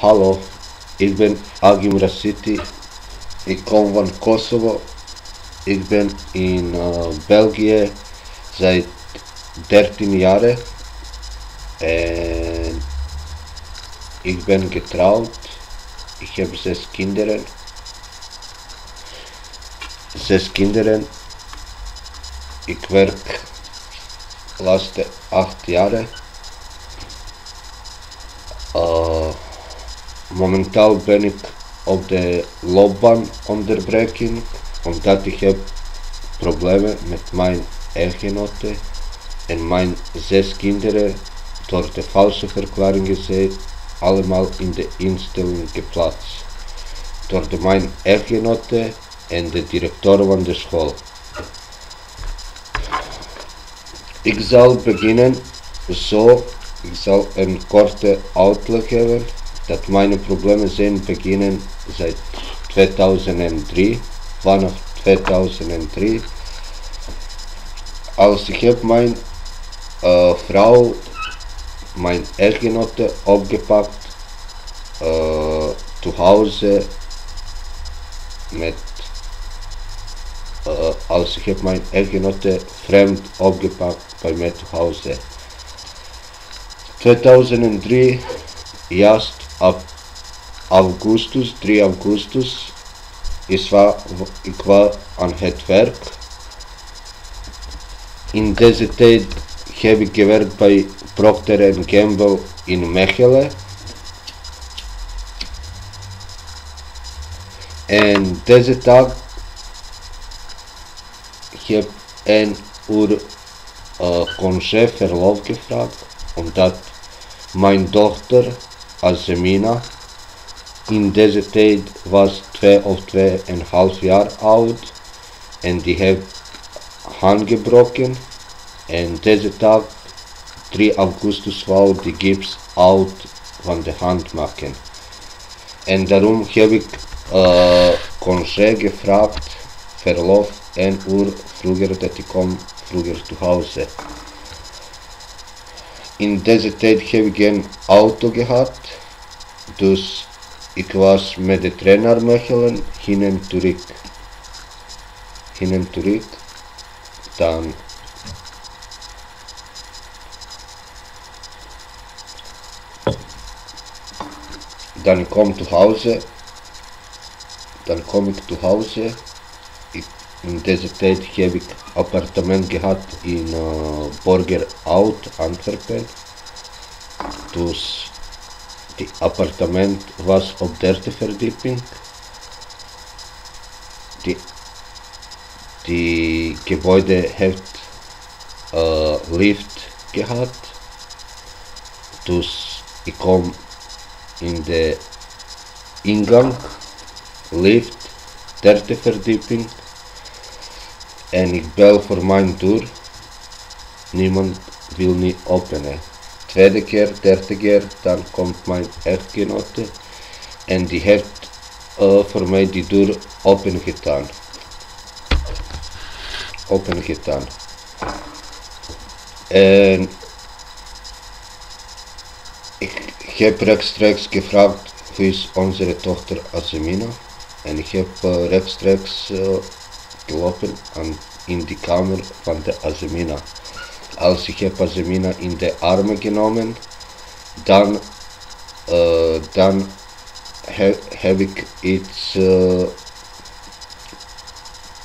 Hallo, ik ben Agim Rasiti, ik kom van Kosovo, ik ben in België seit 13 jaar en ik ben getrouwd, ik heb zes kinderen, ik werk de laatste 8 jaar. Momenteel ben ik op de loopbaanonderbreking, omdat ik heb problemen met mijn echtgenote en mijn 6 kinderen door de valse verklaringen zijn allemaal in de instelling geplaatst. Door mijn echtgenote en de directeur van de school. Ik zal beginnen zo, ik zal een korte uitleg geven. Dat mijn problemen zijn beginnen seit 2003, vanaf 2003. Als ik heb mijn vrouw, mijn echtgenote opgepakt, te huis met, als ik heb mijn echtgenote vreemd opgepakt bij mij te huis. 2003, juist op augustus, 3 augustus, ik was aan het werk. In deze tijd heb ik gewerkt bij Procter & Gamble in Mechelen. En deze dag heb ik 1 uur congé verlof gevraagd, omdat mijn dochter Azemina in deze tijd was 2 of 2,5 jaar oud en die heeft hand gebroken en deze dag 3 augustus wou die gips uit van de hand maken en daarom heb ik congé gevraagd, verlof 1 uur vroeger dat ik kom vroeger te huis. In deze tijd heb ik geen auto gehad, dus ik was met de trein naar Mechelen heen en terug. Dan kom ik te huis. In deze tijd heb ik appartement gehad in Borger Oud, Antwerpen. Dus die appartement was op 3e verdieping. Die gebouwde heeft lift gehad. Dus ik kom in de ingang, lift, 3e verdieping. En ik bel voor mijn deur. Niemand wil niet openen. Tweede keer, derde keer, dan komt mijn echtgenote en die heeft voor mij die deur open gedaan. En ik heb rechtstreeks gevraagd hoe is onze dochter Azemina en ik heb rechtstreeks gelopen in die kamer van de Azemina. Als ik heb Azemina in de armen genomen, dan heb ik iets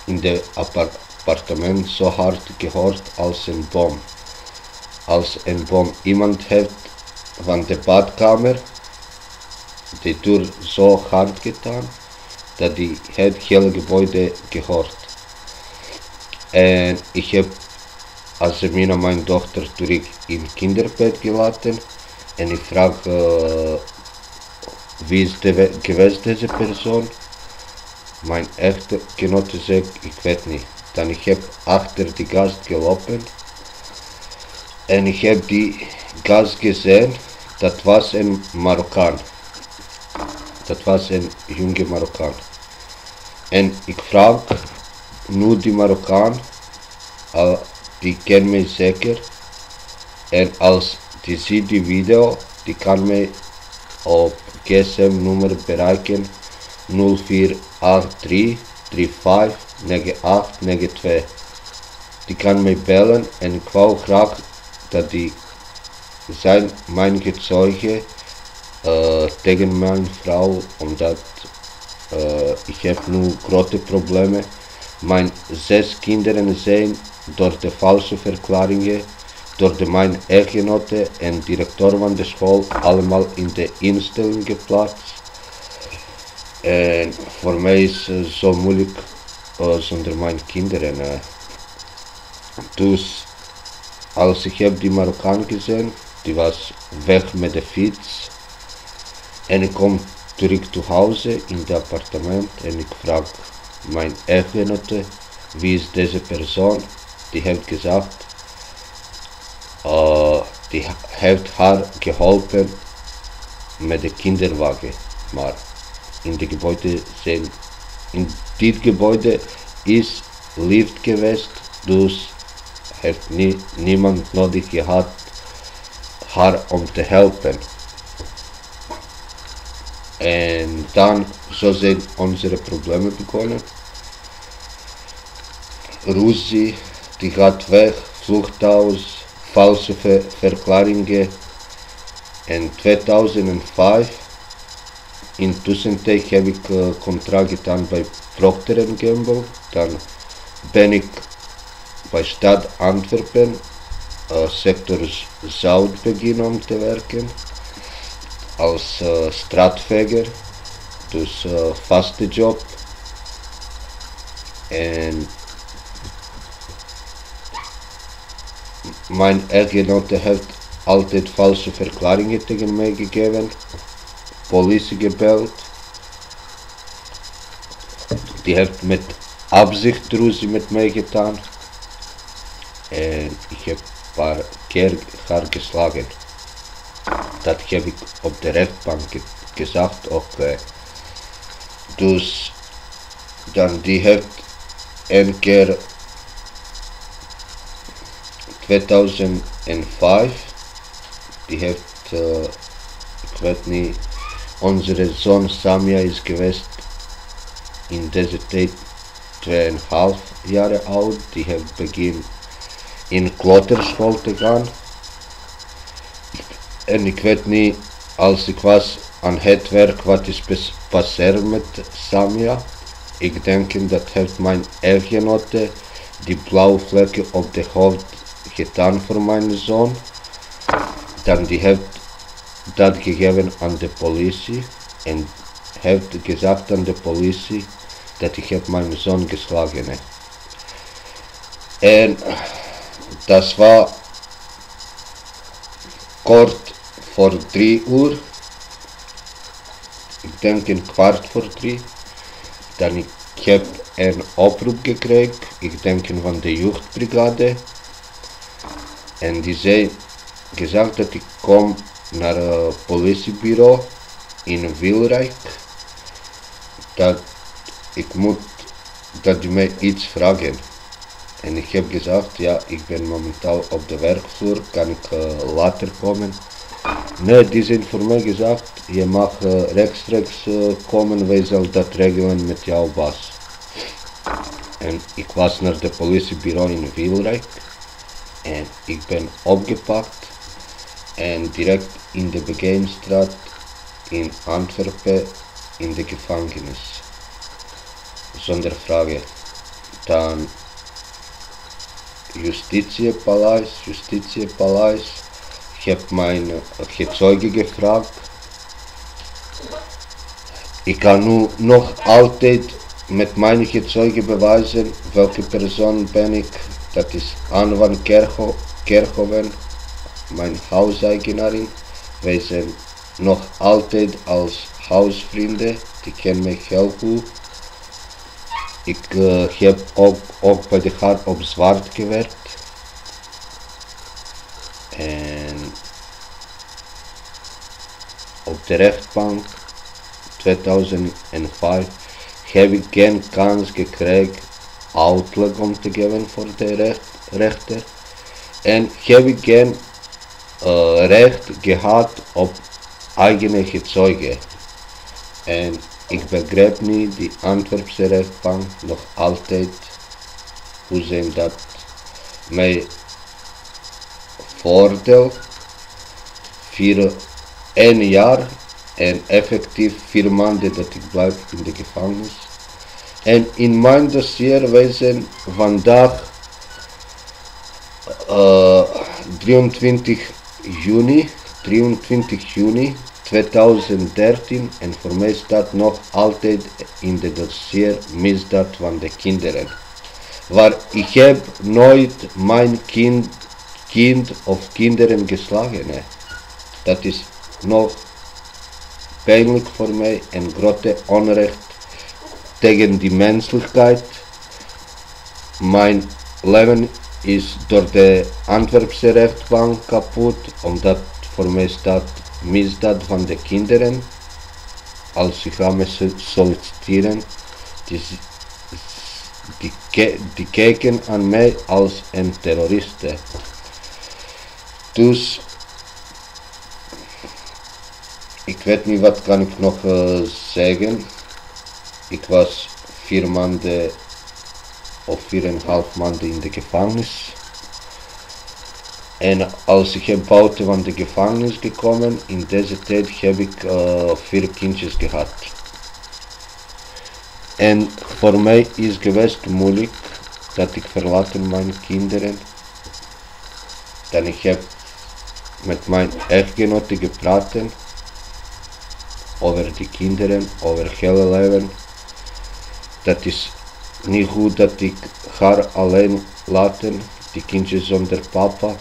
in de appartement zo hard gehoord als een bom. Iemand heeft van de badkamer de deur zo hard gedaan dat die het hele gebouw gehoord. En ik heb Azemina, mijn dochter, terug in kinderbed gelaten en ik vraag wie is geweest deze persoon. Mijn echtgenote zegt ik weet niet. Dan ik heb achter die gast gelopen en ik heb die gast gezien, dat was een Marokkaan. Dat was een jonge Marokkaan. En ik vraag nu die Marokkaan, die kent mij zeker. En als die ziet die video, die kan mij op GSM-nummer bereiken 0483 35 9892. Die kan mij bellen en ik wou graag dat die zijn mijn gezeuge tegen mijn vrouw, omdat ik heb nu grote problemen. Mijn 6 kinderen zijn door de valse verklaringen door mijn echtgenote en directeur van de school allemaal in de instelling geplaatst. En voor mij is het zo moeilijk zonder mijn kinderen. Dus als ik heb die Marokkaan gezien, die was weg met de fiets. En ik kom terug to huis in het appartement en ik vraag mijn echtgenote, wie is deze persoon? Die heeft gezegd, die heeft haar geholpen met de kinderwagen. Maar in dit gebouwde is lift geweest, dus heeft niemand nodig gehad haar om te helpen. En dan zo zijn onze problemen begonnen. Ruzie, die gaat weg, vluchthuis, valse verklaringen. En 2005, in tussentijd heb ik contract gedaan bij Procter & Gamble. Dan ben ik bij stad Antwerpen, sector Zuid beginnen om te werken. Als straatveger, dus vaste job. En mijn echtgenote heeft altijd valse verklaringen tegen mij gegeven, politie gebeld. Die heeft met absicht ruzie met mij gedaan. En ik heb een paar keer haar geslagen. Dat heb ik op de rechtbank gezegd ook. Dus dan die heeft een keer 2005, die heeft, ik weet niet, onze zoon Samia is geweest in deze tijd 2,5 jaar oud. Die heeft begin in kleuterschool te gaan. En ik weet niet, als ik was aan het werk, wat is passeerd met Samia. Ik denk dat heeft mijn echtgenote die blauwe vlekken op de hoofd gedaan voor mijn zoon. Dan die heeft dat gegeven aan de politie en heeft gezegd aan de politie dat ik heb mijn zoon geslagen heb. En dat was kort voor 3 uur. Ik denk een kwart voor 3. Dan ik heb een oproep gekregen, ik denk van de jeugdbrigade. En die zei gezegd dat ik kom naar het politiebureau in Wilrijk. Dat ik moet, dat die mij iets vragen. En ik heb gezegd, ja, ik ben momenteel op de werkvloer, kan ik later komen? Nee, die zijn voor mij gezegd, je mag rechtstreeks komen, wij zullen dat regelen met jouw baas. En ik was naar het politiebureau in Wilrijk en ik ben opgepakt en direct in de Begijnstraat in Antwerpen in de gevangenis. Zonder vragen. Dan Justitiepaleis. Ik heb mijn gezeuge gevraagd. Ik kan nu nog altijd met mijn gezeuge bewijzen welke persoon ben ik. Dat is Anne van Kerkhoven, mijn huiseigenarin. Wij zijn nog altijd als huisvrienden, die kennen mij heel goed. Ik heb ook bij de haar op zwart gewerkt. En op de rechtbank 2005 heb ik geen kans gekregen uitleg om te geven voor de rechter. En heb ik geen recht gehad op eigenige Zeuge. En ik begrijp niet die Antwerpse rechtbank nog altijd hoe ze dat mij voordeel 1 jaar en effectief 4 maanden dat ik blijf in de gevangenis. En in mijn dossier wijzen vandaag 23 juni 2013 en voor mij staat nog altijd in de dossier misdaad van de kinderen. Waar ik heb nooit mijn kind of kinderen geslagen. Hè. Dat is nog pijnlijk voor mij en grote onrecht tegen die menselijkheid. Mijn leven is door de Antwerpse rechtbank kapot, omdat voor mij staat misdaad van de kinderen. Als ze gaan me solliciteren, die kijken aan mij als een terroriste. Dus ik weet niet wat kan ik nog zeggen. Ik was 4 maanden of 4,5 maanden in de gevangenis. En als ik heb buiten van de gevangenis gekomen, in deze tijd heb ik 4 kindjes gehad. En voor mij is geweest moeilijk dat ik verlaten mijn kinderen. Dan ik heb met mijn echtgenote gepraat over die kinderen, over hele leven. Dat is niet goed dat ik haar alleen laten, die kindjes zonder papa.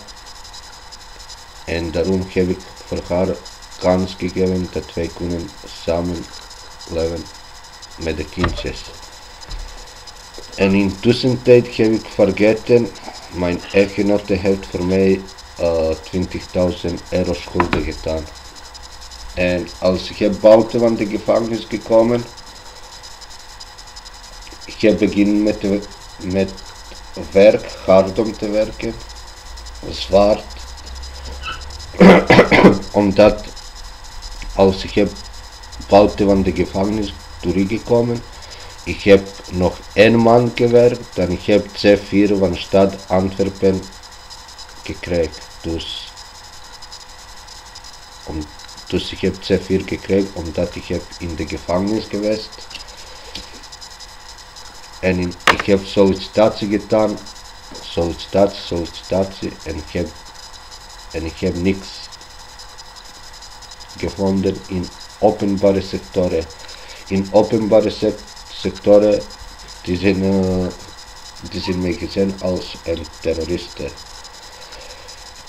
En daarom heb ik voor haar kans gegeven dat wij kunnen samen leven met de kindjes. En in tussentijd heb ik vergeten, mijn echtgenote heeft voor mij 20.000 euro schulden gedaan. En als ik heb buiten van de gevangenis gekomen, ik heb beginnen met werk, hard om te werken, zwaar. Omdat als ik heb buiten van de gevangenis teruggekomen, ik heb nog 1 maand gewerkt en ik heb C4 van de stad Antwerpen gekregen. Dus ik heb C4 gekregen omdat ik heb in de gevangenis geweest. En ik heb sollicitatie gedaan, sollicitatie en ik heb niks gevonden in openbare sectoren. In openbare sectoren die zijn mij gezien als een terroriste.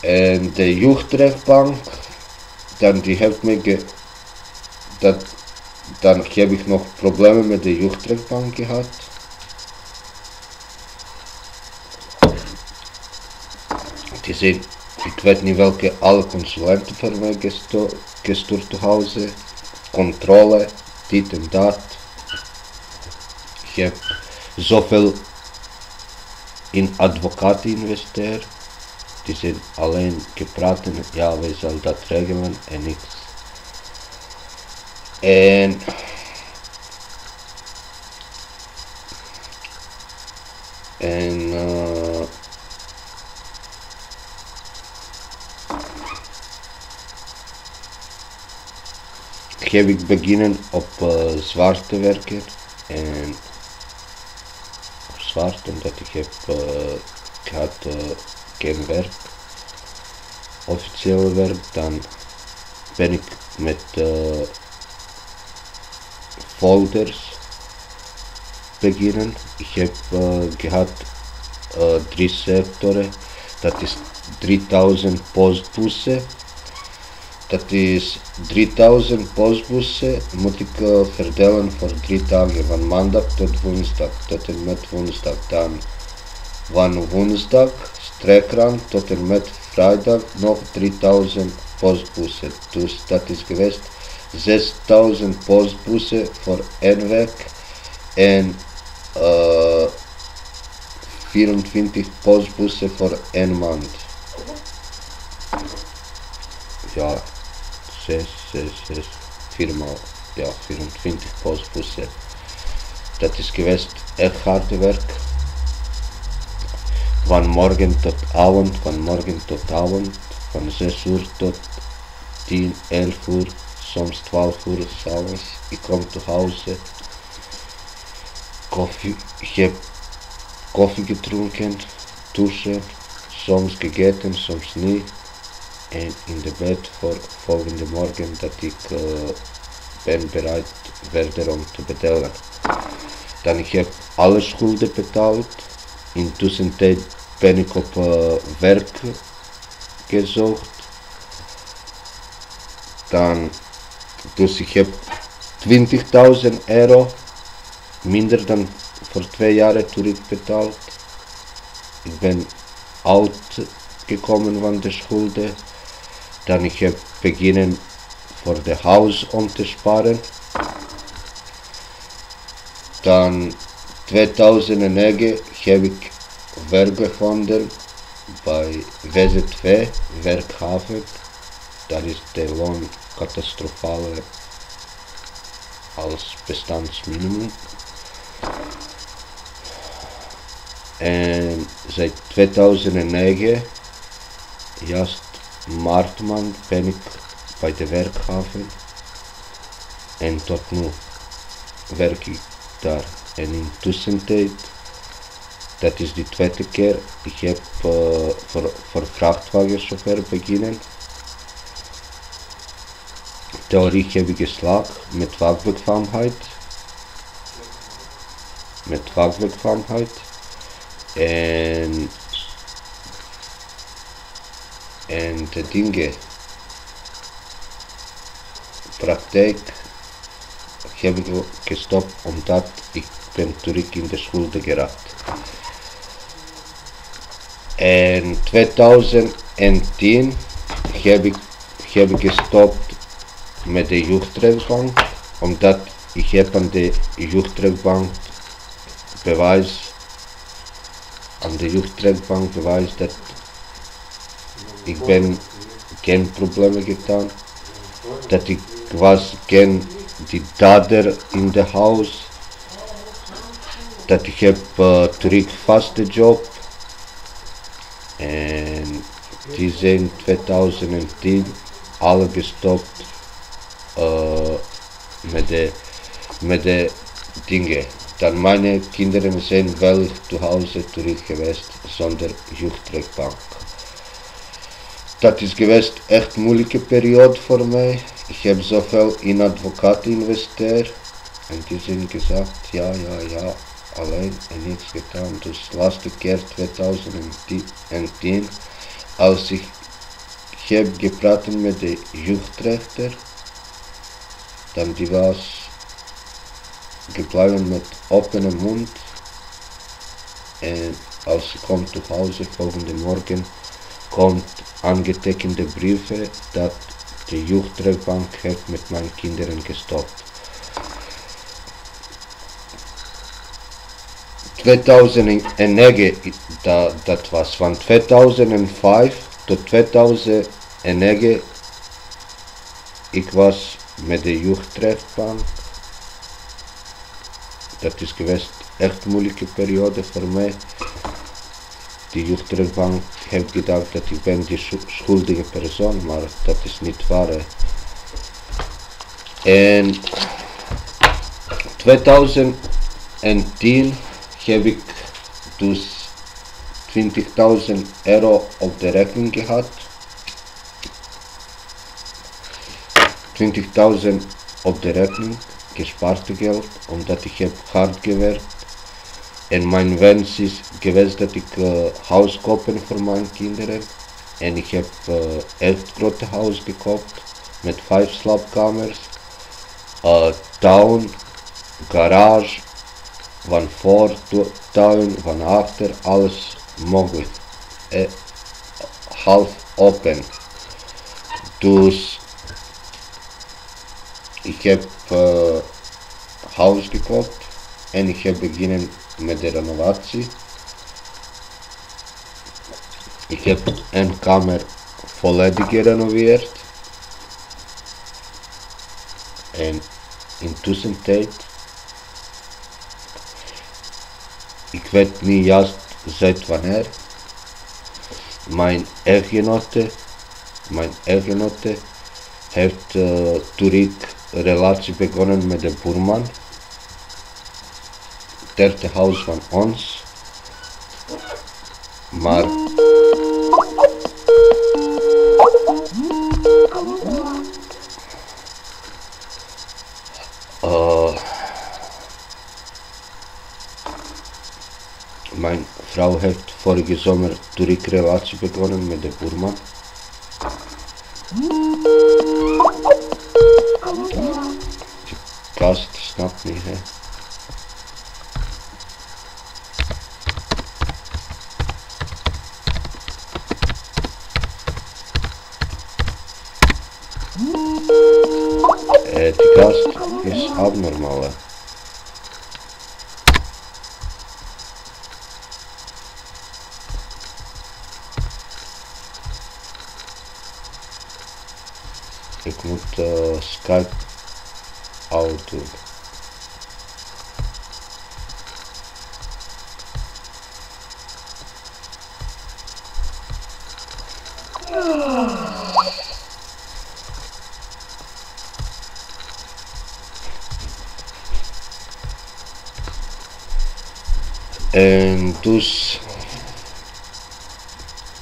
En de jeugdrechtbank, dan die heeft mij dan heb ik nog problemen met de jeugdrechtbank gehad. Die zijn, ik weet niet welke, alle consulenten voor mij gestuurd te huizen, controle, dit en dat. Ik heb zoveel in advocaten investeerd. Die zijn alleen gepraat en ja, wij zullen dat regelen en niks. En heb ik beginnen op zwart te werken en op zwart omdat ik heb gehad geen werk, officieel werk. Dan ben ik met folders beginnen. Ik heb gehad 3 sectoren, dat is 3000 postbussen. Dat is 3000 postbussen moet ik verdelen voor 3 dagen, van maandag tot woensdag, tot en met woensdag. Dan van woensdag streekrand tot en met vrijdag nog 3000 postbussen. Dus dat is geweest 6000 postbussen voor 1 week en 24 postbussen voor 1 maand. Ja, 6, 24 postbussen. Dat is geweest echt hard werk. Van morgen tot avond, van 6 uur tot 10, 11 uur, soms 12 uur s'avonds. Ik kom te huis, ik heb koffie gedronken, douchen, soms gegeten, soms niet. En in de bed voor volgende morgen dat ik ben bereid verder om te betalen. Dan ik heb alle schulden betaald. Intussen tijd ben ik op werk gezocht. Dus ik heb 20.000 euro minder dan voor 2 jaar terugbetaald. Ik ben oud gekomen van de schulden. Dan ik heb beginnen voor de huis om te sparen. Dan 2009 heb ik werk gevonden bij WZ2 Werkhaven. Daar is de loon catastrofaal als bestandsminimum. En seit 2009, juist maart ben ik bij de Werkhaven. En tot nu werk ik daar. En in tussentijd, dat is de tweede keer, ik heb voor vrachtwagenchauffeur beginnen. Theorie heb ik geslaagd met vakbekwaamheid. En de dingen, praktijk, heb ik gestopt omdat ik ben terug in de schulden geraakt. En 2010 heb ik gestopt met de jeugdrechtbank, omdat ik heb aan de jeugdrechtbank bewijs dat ik ben geen problemen gedaan, dat ik was geen die dader in de huis, dat ik heb terug vaste job. En die zijn 2010 alle gestopt met de dingen. Dan mijn kinderen zijn wel te huis terug geweest zonder jeugdrechtbank. Dat is geweest echt moeilijke periode voor mij. Ik heb zoveel in advocaten investeerd en die zijn gezegd ja, alleen en niets gedaan. Dus laatste keer 2010, als ik heb gepraat met de jeugdrechter, dan die was gebleven met opene mond. En als ik kom te huis volgende morgen, komt aangetekende brieven dat de jeugdrechtbank heeft met mijn kinderen gestopt. 2009, dat was van 2005 tot 2009, ik was met de jeugdrechtbank. Dat is geweest echt moeilijke periode voor mij. De jeugdrechtbank heeft gedacht dat ik ben die schuldige persoon, maar dat is niet waar. En 2010 heb ik dus 20.000 euro op de rekening gehad. 20.000 op de rekening, gespaard geld, omdat ik heb hard gewerkt. En mijn wens is geweest dat ik huis kopen voor mijn kinderen. En ik heb echt grote huis gekocht met 5 slaapkamers, tuin, garage, van voor, tuin, van achter, alles mogelijk. Half open. Dus ik heb huis gekocht en ik heb beginnen met de renovatie. Ik heb een kamer volledig gerenoveerd. En in tussentijd, ik weet niet juist seit wanneer, mijn echtgenote heeft terug relatie begonnen met de buurman. Derde huis van ons. Maar mijn vrouw heeft vorige zomer terug relatie begonnen met de buurman. De kast snapt niet, hè. Die kast is abnormaal, hè. Ik moet Skype out doen. En dus,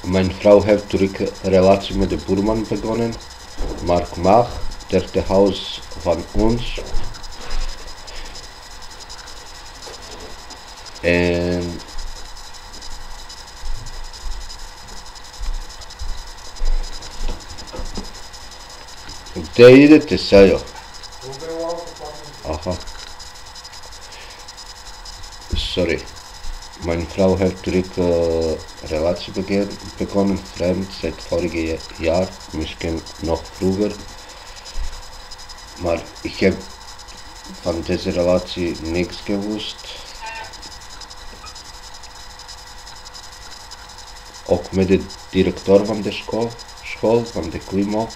mijn vrouw heeft terug een relatie met de buurman begonnen. Mark Mach, derde huis van ons. En det är det till säger. Aha. Sorry. Mijn vrouw heeft terug relatie begonnen, vreemd, seit vorige jaar, misschien nog vroeger. Maar ik heb van deze relatie niks gewusst. Ook met de directeur van de school van de Klimop.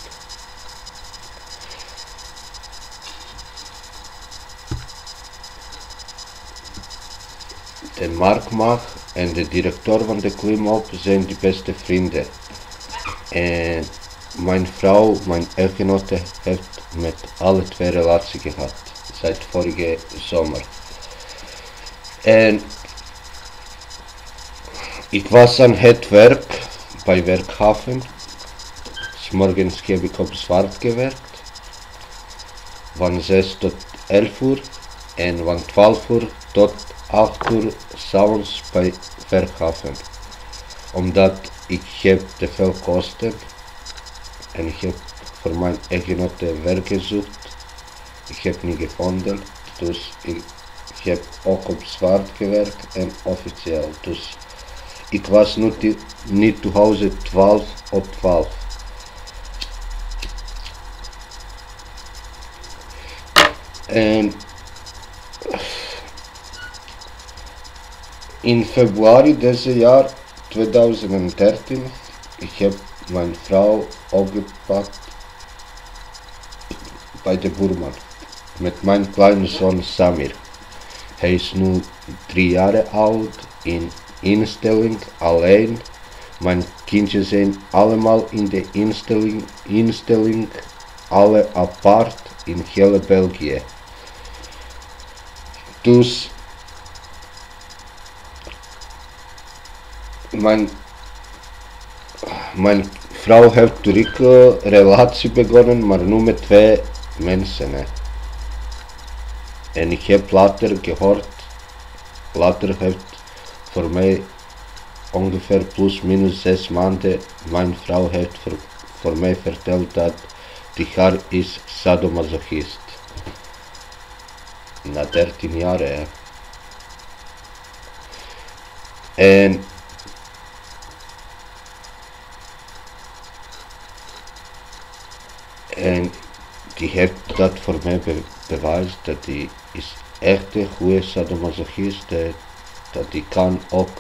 De Mark Mach en de directeur van de Klimop zijn de beste vrienden. En mijn vrouw, mijn echtgenote, heeft met alle twee relatie gehad, seit vorige zomer. En ik was aan het werk, bij Werkhaven. 's Morgens heb ik op zwart gewerkt, van 6 tot 11 uur en van 12 uur tot 8 uur s'avonds bij Werkhaven. Omdat ik heb te veel kosten en ik heb voor mijn echtgenote werk gezocht. Ik heb niet gevonden, dus ik heb ook op zwart gewerkt en officieel. Dus ik was niet te huis 12 op 12. En in februari deze jaar, 2013, ik heb mijn vrouw opgepakt bij de buurman met mijn kleine zoon Samir. Hij is nu 3 jaar oud, in instelling alleen. Mijn kindjes zijn allemaal in de instelling, alle apart in heel België. Dus mijn vrouw heeft terug relatie begonnen, maar nu met 2 mensen. Hè. En ik heb later gehoord, later heeft voor mij ongeveer plus minus 6 maanden, mijn vrouw heeft voor mij verteld dat die haar is sadomasochist. Na 13 jaar. Hè. En die heeft dat voor mij bewijs dat die is echt een goede sadomasochist, dat die kan ook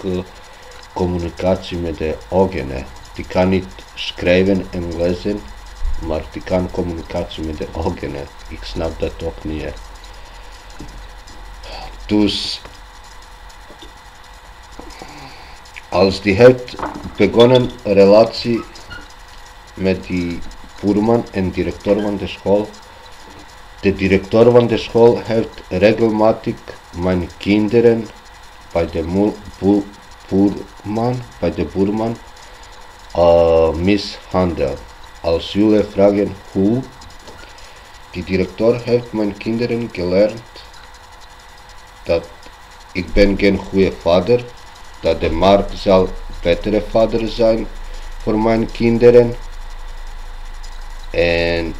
communicatie met de ogen. Hè. Die kan niet schrijven en lezen, maar die kan communicatie met de ogen. Ik snap dat ook niet. Dus als die heeft begonnen relatie met die boerman en directeur van de school. De directeur van de school heeft regelmatig mijn kinderen bij de boerman mishandeld. Als jullie vragen hoe, die directeur heeft mijn kinderen geleerd dat ik ben geen goede vader, dat de Mark zal betere vader zijn voor mijn kinderen en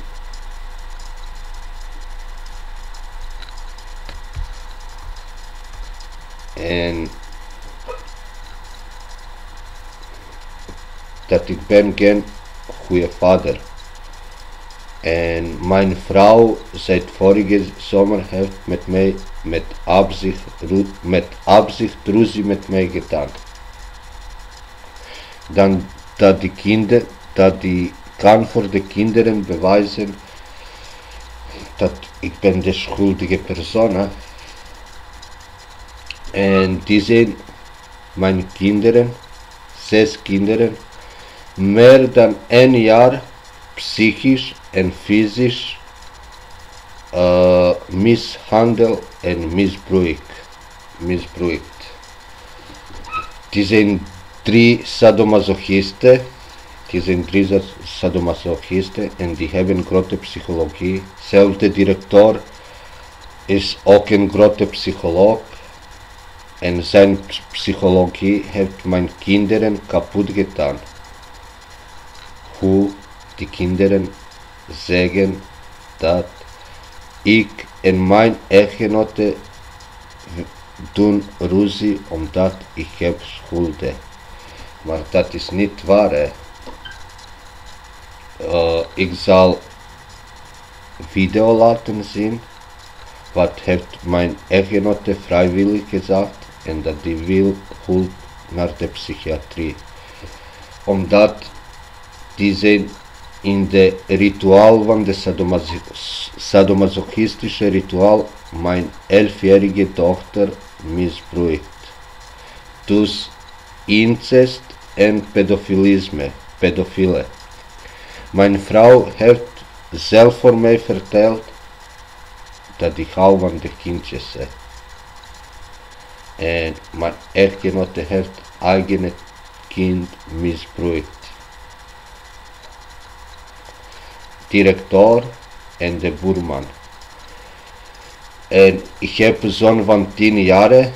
dat ik ben geen goede vader. En mijn vrouw seit vorige zomer heeft met mij met absicht ruzie met mij gedaan. Dan dat die kan voor de kinderen bewijzen dat ik ben de schuldige persoon. En die zijn mijn kinderen, 6 kinderen, meer dan 1 jaar psychisch en fysisch mishandeld en misbruikt. Die zijn 3 sadomasochisten. En die hebben grote psychologie. Zelfs de directeur is ook een grote psycholoog. En zijn psychologie heeft mijn kinderen kapot gedaan. Hoe die kinderen zeggen dat ik en mijn echtgenote doen ruzie omdat ik heb schulden. Maar dat is niet waar. Ik zal video laten zien wat heeft mijn echtgenote vrijwillig gezegd en dat die wil hulp naar de psychiatrie. Omdat die zijn in de rituaal van de sadomasochistische rituaal mijn 11-jarige dochter misbruikt. Dus incest en pedofiele. Mijn vrouw heeft zelf voor mij verteld dat ik hou van de kindjes. En mijn echtgenote heeft eigen kind misbruikt. Directeur en de boerman. En ik heb een zoon van 10 jaar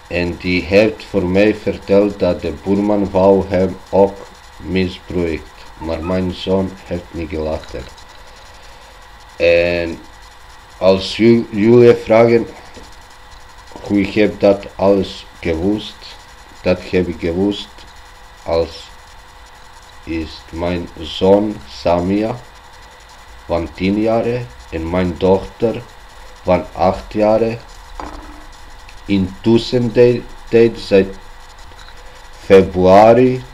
en die heeft voor mij verteld dat de boerman wou hem ook misbruikt. Maar mijn zoon heeft niet gelaten. En als jullie vragen hoe ik heb dat alles gewusst, dat heb ik gewusst als is mijn zoon Samia van 10 jaar en mijn dochter van 8 jaar. Intussen seit februari,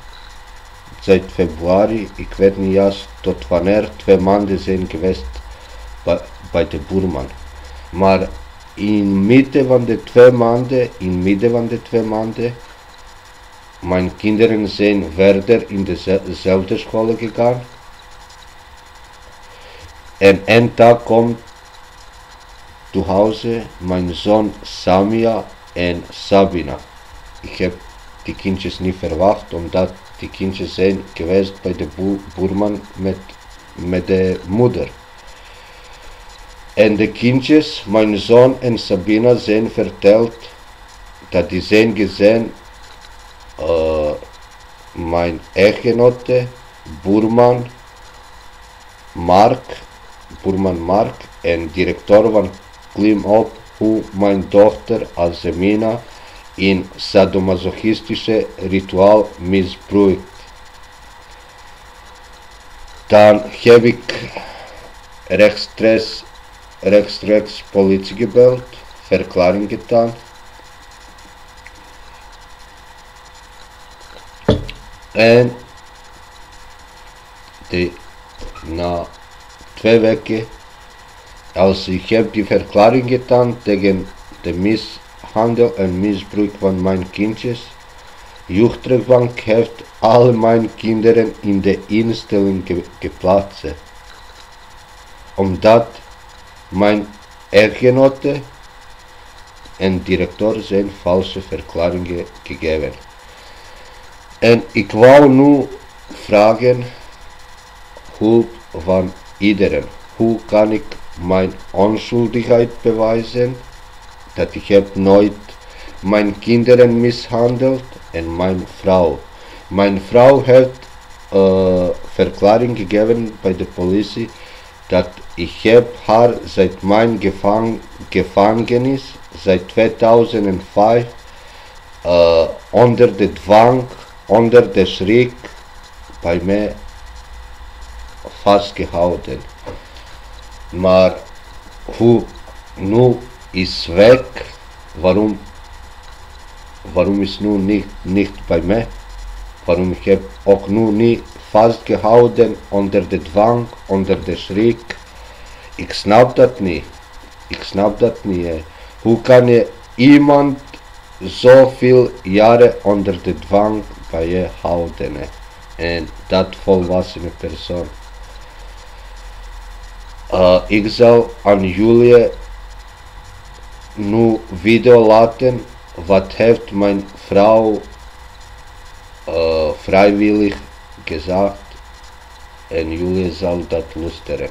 ik weet niet juist tot wanneer, 2 maanden zijn geweest bij de boerman. Maar in midden van de 2 maanden, mijn kinderen zijn verder in dezelfde school gegaan. En een dag komt thuis mijn zoon Samia en Sabina. Ik heb die kindjes niet verwacht, omdat die kindjes zijn geweest bij de boerman met de moeder. En de kindjes, mijn zoon en Sabina, zijn verteld dat die zijn gezien mijn echtgenote, boerman Mark en directeur van Klim op hoe mijn dochter Alzemina in sadomasochistische rituaal misbruikt. Dan heb ik rechtstreeks politie gebeld, verklaring gedaan. En na 2 Wege, als ich habe die Verklaring getan gegen den Misshandel und Missbrauch von meinen Kindes. Jugendrechtbank hat alle meine Kinder in der Instellung geplatzt. Omdat mein Echtgenote und Direktor zijn falsche Verklaringen gegeben. En ik wou nu vragen hulp van iedereen. Hoe kan ik mijn onschuldigheid bewijzen? Dat ik heb nooit mijn kinderen mishandeld en mijn vrouw. Mijn vrouw heeft verklaring gegeven bij de politie dat ik heb haar seit mijn gevangenis, seit 2005, onder de dwang, onder de schrik bij mij vastgehouden. Maar hoe nu is weg, warum is nu nicht bei mir? Warum ich heb ook nu niet vastgehouden onder de dwang, onder de schrik? Ik snap dat niet. Ik snap dat niet. Hoe kan je iemand zoveel jaren onder de dwang bij je houden? En dat volwassene persoon. Ik zal aan jullie nu video laten wat heeft mijn vrouw vrijwillig gezegd en jullie zal dat luisteren.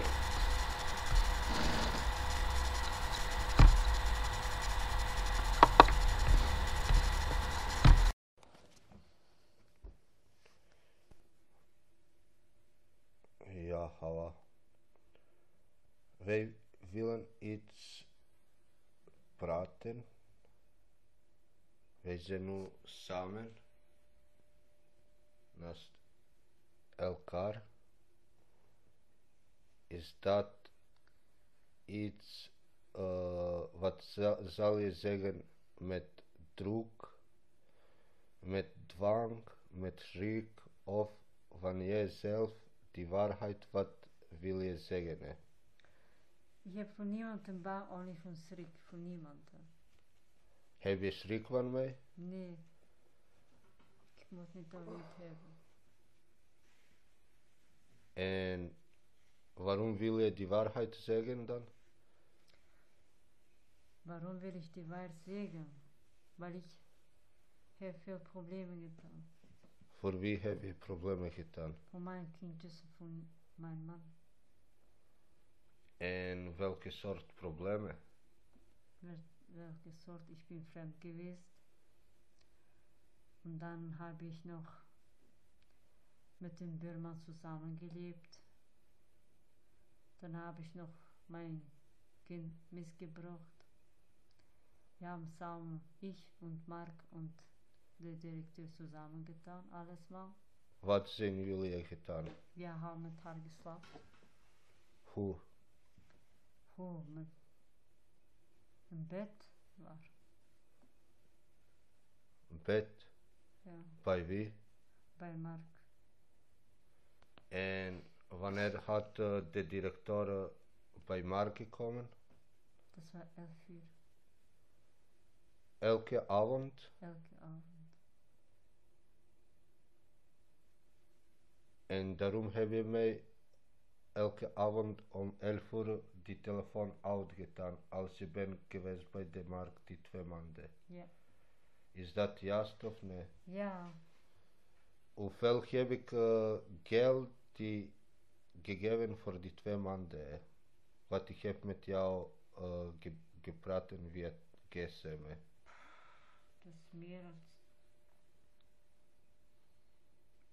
Ja, hallo. Wij willen iets praten. Wij zijn nu samen naast elkaar. Is dat iets, wat zal je zeggen, met druk, met dwang, met schrik of van jezelf die waarheid, wat wil je zeggen? Hè? Ik heb voor niemand een bang, ook niet van schrik, voor niemand. Heb je schrik van mij? Nee, ik moet niet dat niet hebben. En waarom wil je die waarheid zeggen dan? Waarom wil ik die waarheid zeggen? Weil ik heb veel problemen gedaan. Voor wie heb je problemen gedaan? Voor mijn kindjes en voor mijn man. En welke soort problemen? Welke soort? Ich bin fremd geweest. Und dann habe ich noch mit dem Burman zusammengelebt. Dann habe ich noch mein Kind missgebracht. Wir haben zusammen, ich und Mark und der Direktor zusammengetan, alles mal. Wat zijn jullie gedaan? Wir haben mit haar geslapen. Hoe? Hoe? Met een bed waar. Bed? Ja, Bij wie? bij Mark. En wanneer had de directeur bij Mark gekomen? Dat was 11 uur. Elke avond? Elke avond. En daarom heb je mij elke avond om 11 uur die telefoon uitgedaan als je bent geweest bij de Mark die 2 maanden. Ja. Is dat juist of nee? Ja. Hoeveel heb ik geld die gegeven voor die 2 maanden? Wat ik heb met jou gepraat via gsm. Dat is meer als...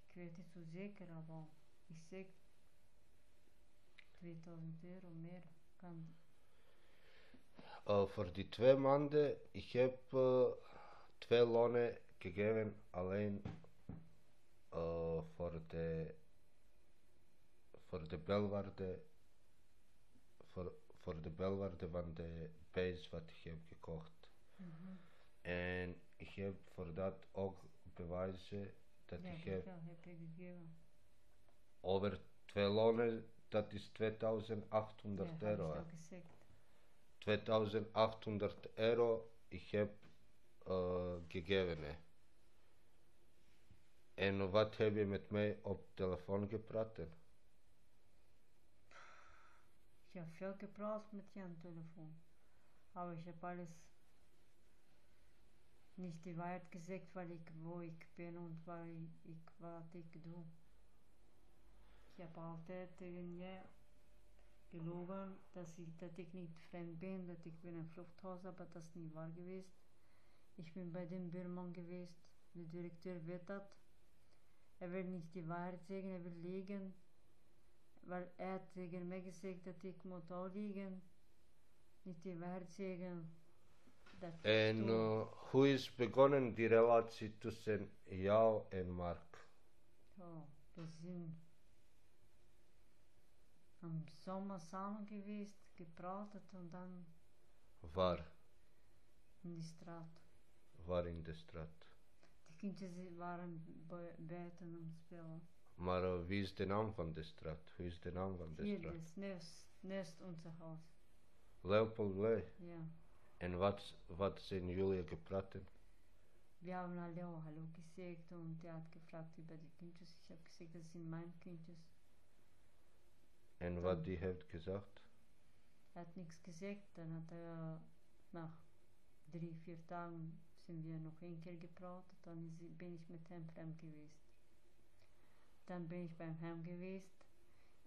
Ik weet niet zo zeker, maar ik zeg 2000 euro meer kan. Voor die 2 maanden, ik heb 2 lonen gegeven alleen voor de belwaarde voor de belwaarde van de beest wat ik heb gekocht. En ik heb voor dat ook bewijzen dat Ja, ik heb je gegeven. over 2 lonen das ist 2800 Ja, Euro. habe ich doch gesagt. 2800 Euro, ich habe gegeben. En wat heb je met mij op telefoon gepraat? Ich habe viel gebraucht mit dir am Telefon. Aber ich habe alles nicht die Wahrheit gesagt, weil ich wo ich bin und weil ich was ich tue. Ich habe altijd tegen je gelogen, dass ich nicht fremd bin, dass ich bin im Fluchthaus, aber das ist nicht wahr gewesen. Ich bin bei dem Bührmann gewesen, der Direktor wird das. Er will nicht die Wahrheit sagen, er will liegen, weil er hat tegen mij gesagt, dass ich muss auch liegen, nicht die Wahrheit sagen. En hoe is begonnen die relatie tussen jou en Mark? Oh, wir sind am Sommer zusammen gewesen, gepratet und dann Waar? in die Straat. Waar in de straat? Die kindjes waren buiten am Spelen. Maar wie is de naam van de straat? Hoe is de naam van de Hier, straat? das Nest unser Haus. Leopoldweg. Ja. En wat zijn jullie gepraten? Wir haben Hallo gesagt und er hat gefragt über die Kindjes. Ich habe gesagt, das sind meine Kindjes. En wat die heeft gezegd? Er hat nichts gesagt, dann hat er nach 3-4 Tagen sind wir noch ein Keer gepratet, dann bin ich mit ihm fremd gewesen. Dann bin ich beim Hem gewesen.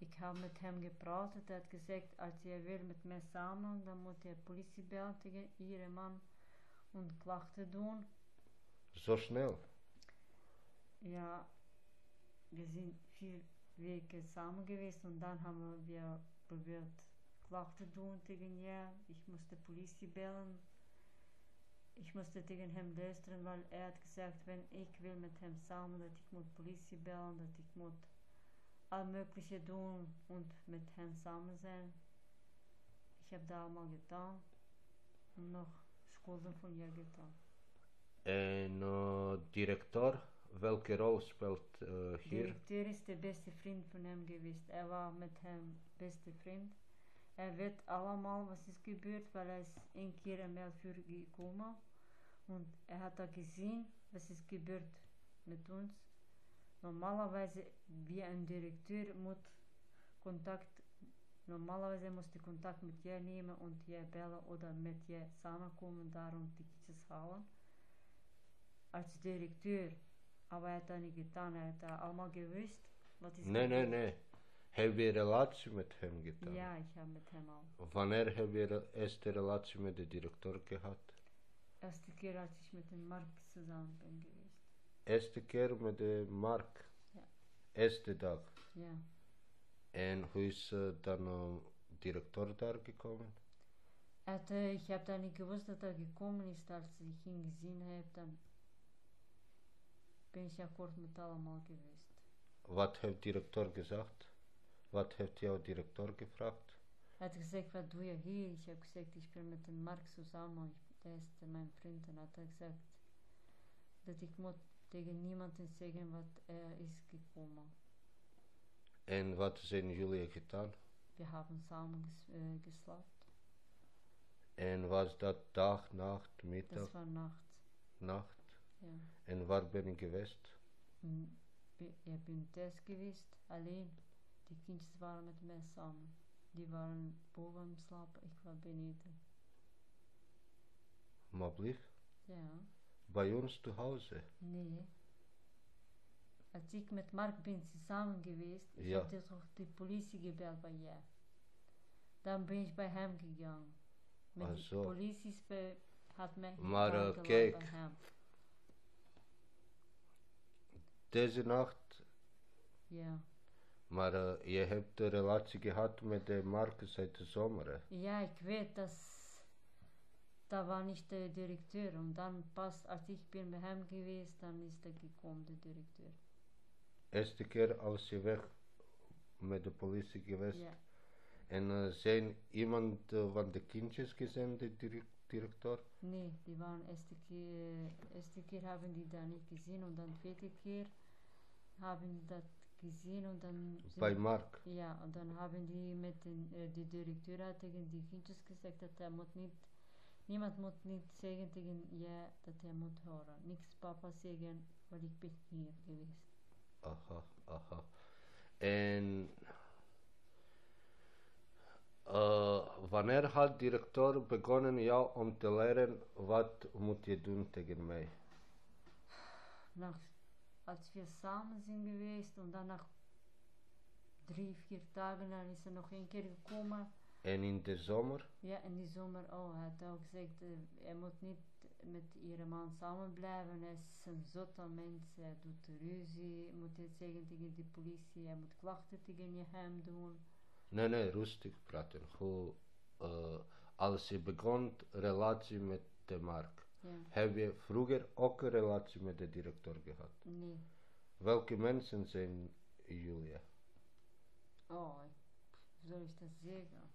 Ich habe mit ihm gepratet, er hat gesagt, als er will mit mir zusammen, dann muss er Polizei bellen tegen ihren Mann und Klachten tun. Zo snel? Ja, wir sind 4 Wege zusammen gewesen und dann haben wir probiert Klachten tun tegen ihn. Ich musste Polizei bellen. Ich musste tegen hem luisteren, weil er hat gesagt, wenn ich will mit ihm zusammen, dass ich muss Polizei bellen, dass ich muss all mögliche tun und mit ihm zusammen sein. Ich habe da allemaal getan und noch Schulden von ihr getan. En directeur, welke rol speelt hier? Directeur ist der beste Freund von ihm gewesen. Er war mit ihm beste Freund. Er weet allemaal was ist gebeurd, weil er ist ein keer in Melfur gekommen und er hat da gesehen, was ist gebeurd mit uns. Normalerweise, wie ein Direktor normalerweise musste Kontakt mit ihr nehmen und ihr bellen oder mit ihr zusammenkommen, darum die Kids halen. Als Direktor, aber er hat das nicht getan, er hat da allemaal gewusst, was ist gebeurd. Nee. Heb je relatie met hem gedaan? Ja, ich habe mit ihm auch. Wanneer heb je de eerste relatie met de directeur gehad? Erste keer als ich mit dem Mark zusammen bin gewesen. Eerste keer met de Mark? Ja. Eerste dag? Ja. En hoe is dan directeur daar gekomen? Ich habe da nicht gewusst, dass er gekommen ist, als ich ihn gesehen habe, dann bin ich akkoord mit allemaal gewesen. Wat heeft directeur gezegd? Wat heeft jouw directeur gevraagd? Er hat gesagt, was doe je hier? Ich habe gesagt, ich bin mit dem Mark zusammen, der ist mein Freund. Und hat er gesagt, dass ich muss tegen niemanden sagen, was ist gekommen. En wat zijn jullie gedaan? Wir haben zusammen geslapen. En was dat dag, nacht, middag? Das war nachts. Nacht? Ja. En waar ben je geweest? Ich bin das gewesen, allein. Die Kinder waren mit mir zusammen. Die waren boven am slapen, ich war beneden. Maar blief? Ja. Bij ons zu Hause? Nee. Als ich mit Mark bin zusammen gewesen, ich habe doch die Polizei gebellt bei ihr. Dann bin ich bei ihm gegangen. Mit der Polizei hat mich maar kijk, bei ihm. Deze Nacht? Ja. Maar je hebt de relatie gehad met de Mark seit de zomer. Ja, ich weiß, dass da war nicht der Direktor und dann passt, als ich bin bei ihm gewesen, dann ist er gekommen, der Direktor. Eerste keer als je weg met de politie geweest. Ja. En zijn iemand van de kindjes gezien, de directeur? Nee, die waren erste keer haben die da nicht gesehen und dann zweite keer haben das gesehen und dann Bei Mark. ja, und dann haben die mit die Direktor hat tegen die kindjes gesagt, dat hij moet niet, niemand moet niet zeggen tegen je dat hij moet horen. Niks papa zeggen, want ik ben hier geweest. Aha, aha. En wanneer had directeur begonnen jou om te leren wat moet je doen tegen mij? Als we samen zijn geweest en dan nach 3-4 dagen dan is er nog een keer gekomen. En in de zomer? Ja, in die zomer, hij had ook gezegd, hij moet niet met ihre man samen blijven, hij is een zotte mens, hij doet ruzie, moet je zeggen tegen de politie, hij moet klachten tegen je hem doen. Nee, rustig praten. Hoe, als je begon relatie met de Mark, Ja. heb je vroeger ook een relatie met de directeur gehad? Nee. Welke mensen zijn jullie? Oh, zou ik dat zeggen?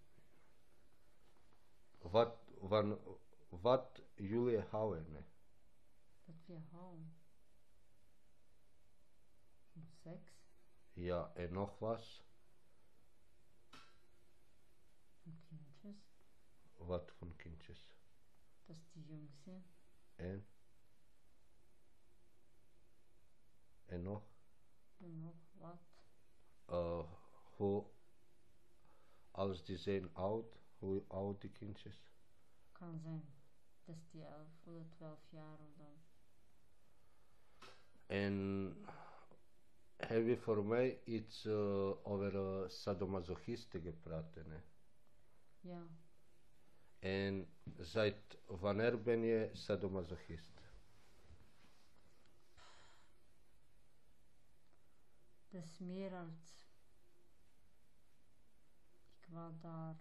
Wat jullie houden? Dat we houden. Van seks. Ja, en nog wat? Van kindjes. Wat voor kindjes? Dat is de jongste. En? En nog? En nog wat? Hoe, als die zijn oud, hoe oud die kindjes? Kan zijn. Dat is die 11 of 12 jaar of dan. En heb je voor mij iets over sadomasochisten gepraat? Nee? Ja. En seit wanneer ben je sadomasochist? Dat is meer als... Ik was daar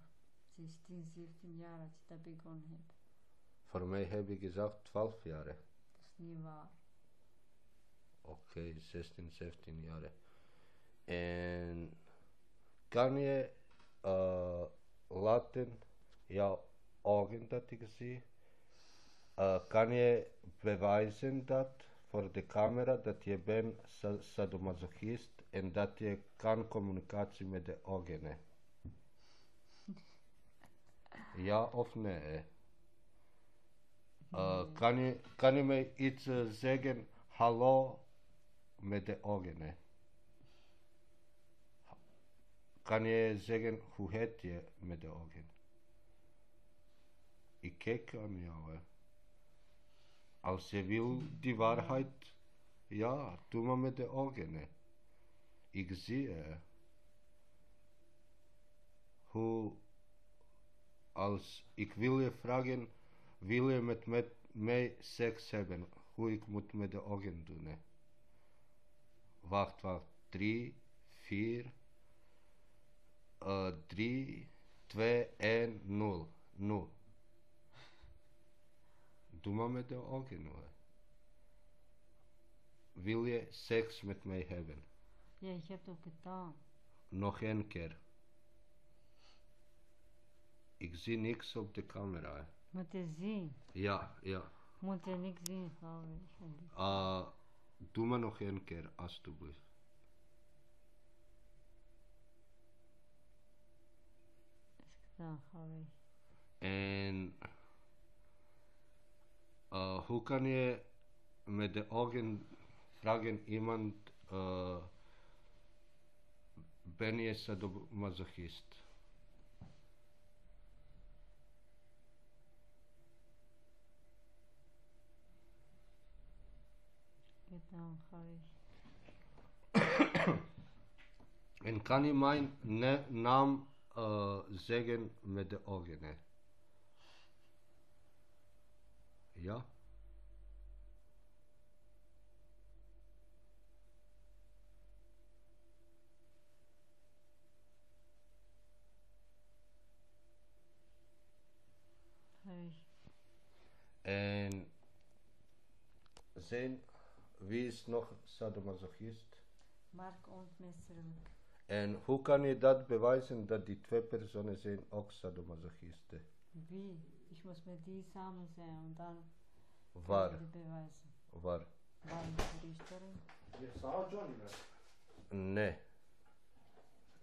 16, 17 jaar als ik dat begonnen heb. Voor mij heb je gezegd 12 jaar. Dat is niet waar. Oké, 16, 17 jaar. En kan je laten jouw ogen dat ik zie? Kan je bewijzen dat voor de camera dat je bent sadomasochist en dat je kan communicatie met de ogen? Hè? Ja of nee? Kan je mij iets zeggen? Hallo met de ogen? Hè? Kan je zeggen hoe heet je met de ogen? Ik kijk aan jou. Hè? Als je wil die waarheid, ja, doe maar met de ogen. Hè. Ik zie hoe, als ik wil je vragen, wil je met mij seks hebben, hoe ik moet met de ogen doen. Hè. Wacht, 3, 4, 3, 2, 1, 0, 0. Doe maar met de ogen. Hoor. Wil je seks met mij hebben? Ja, ik heb het ook gedaan. Nog een keer. Ik zie niks op de camera. Hè. Moet je zien. Ja, ja. Moet je niks zien, Doe maar nog een keer, alstublieft. Is gedaan, ga weg. En hoe kan je met de ogen vragen iemand, ben je sadomasochist? Gedaan, ga weg. En kan je mijn naam zeggen met de ogen? Hè? Ja? En wie is nog sadomasochist? Mark onmeesterlijk. En hoe kan je dat bewijzen dat die twee personen zijn ook sadomasochisten? Wie? Ik moest met die samen zijn en dan Waar? de bewijzen. Waar? Waar in de restaurant? Je zou Johnny. Ne.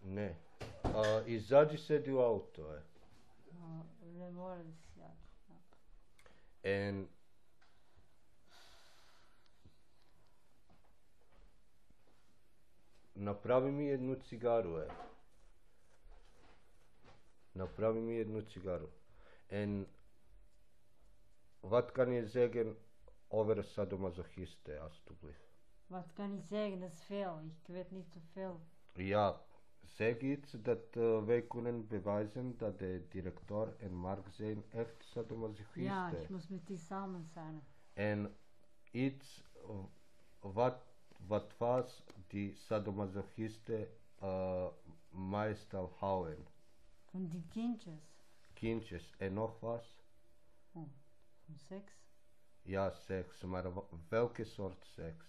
Ne. Izađi, sedi u auto, Ne mora da se jače. En napravi mi jednu cigaru, Napravi mi jednu cigaru. En wat kan je zeggen over sadomasochisten, alstublieft? Wat kan ik zeggen? Dat is veel. Ik weet niet zoveel. Ja, zeg iets dat wij kunnen bewijzen dat de directeur en Mark zijn echt sadomasochisten. Ja, ik moest met die samen zijn. En iets wat was die sadomasochisten meestal houden. Van die kindjes. Kindjes en nog was? Oh, van seks? Ja, seks, maar welke soort seks?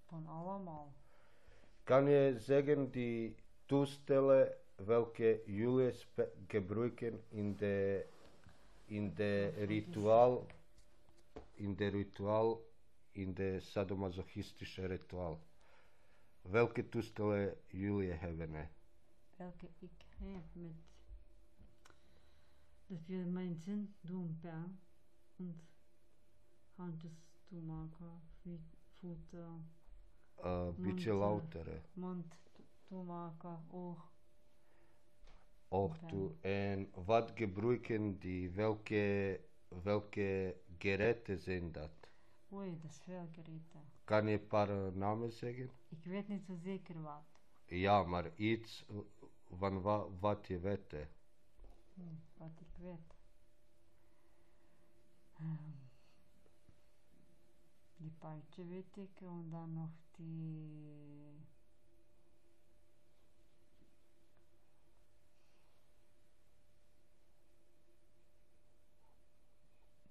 Van allemaal. Kan je zeggen die toestellen welke jullie gebruiken in de ritual, in de sadomasochistische ritual? Welke toestellen jullie hebben? Welke ik heb met dat we mensen doen pijn en handjes toemaken, voeten, Beetje louter. mond toemaken, oog. Oog toe. En wat gebruiken die? Welke geräten zijn dat? Oei, dat is veel gereden. Kan je een paar namen zeggen? Ik weet niet zo zeker wat. Ja, maar iets van wat je weet. Wat ik weet. Die paardje weet ik en dan nog die...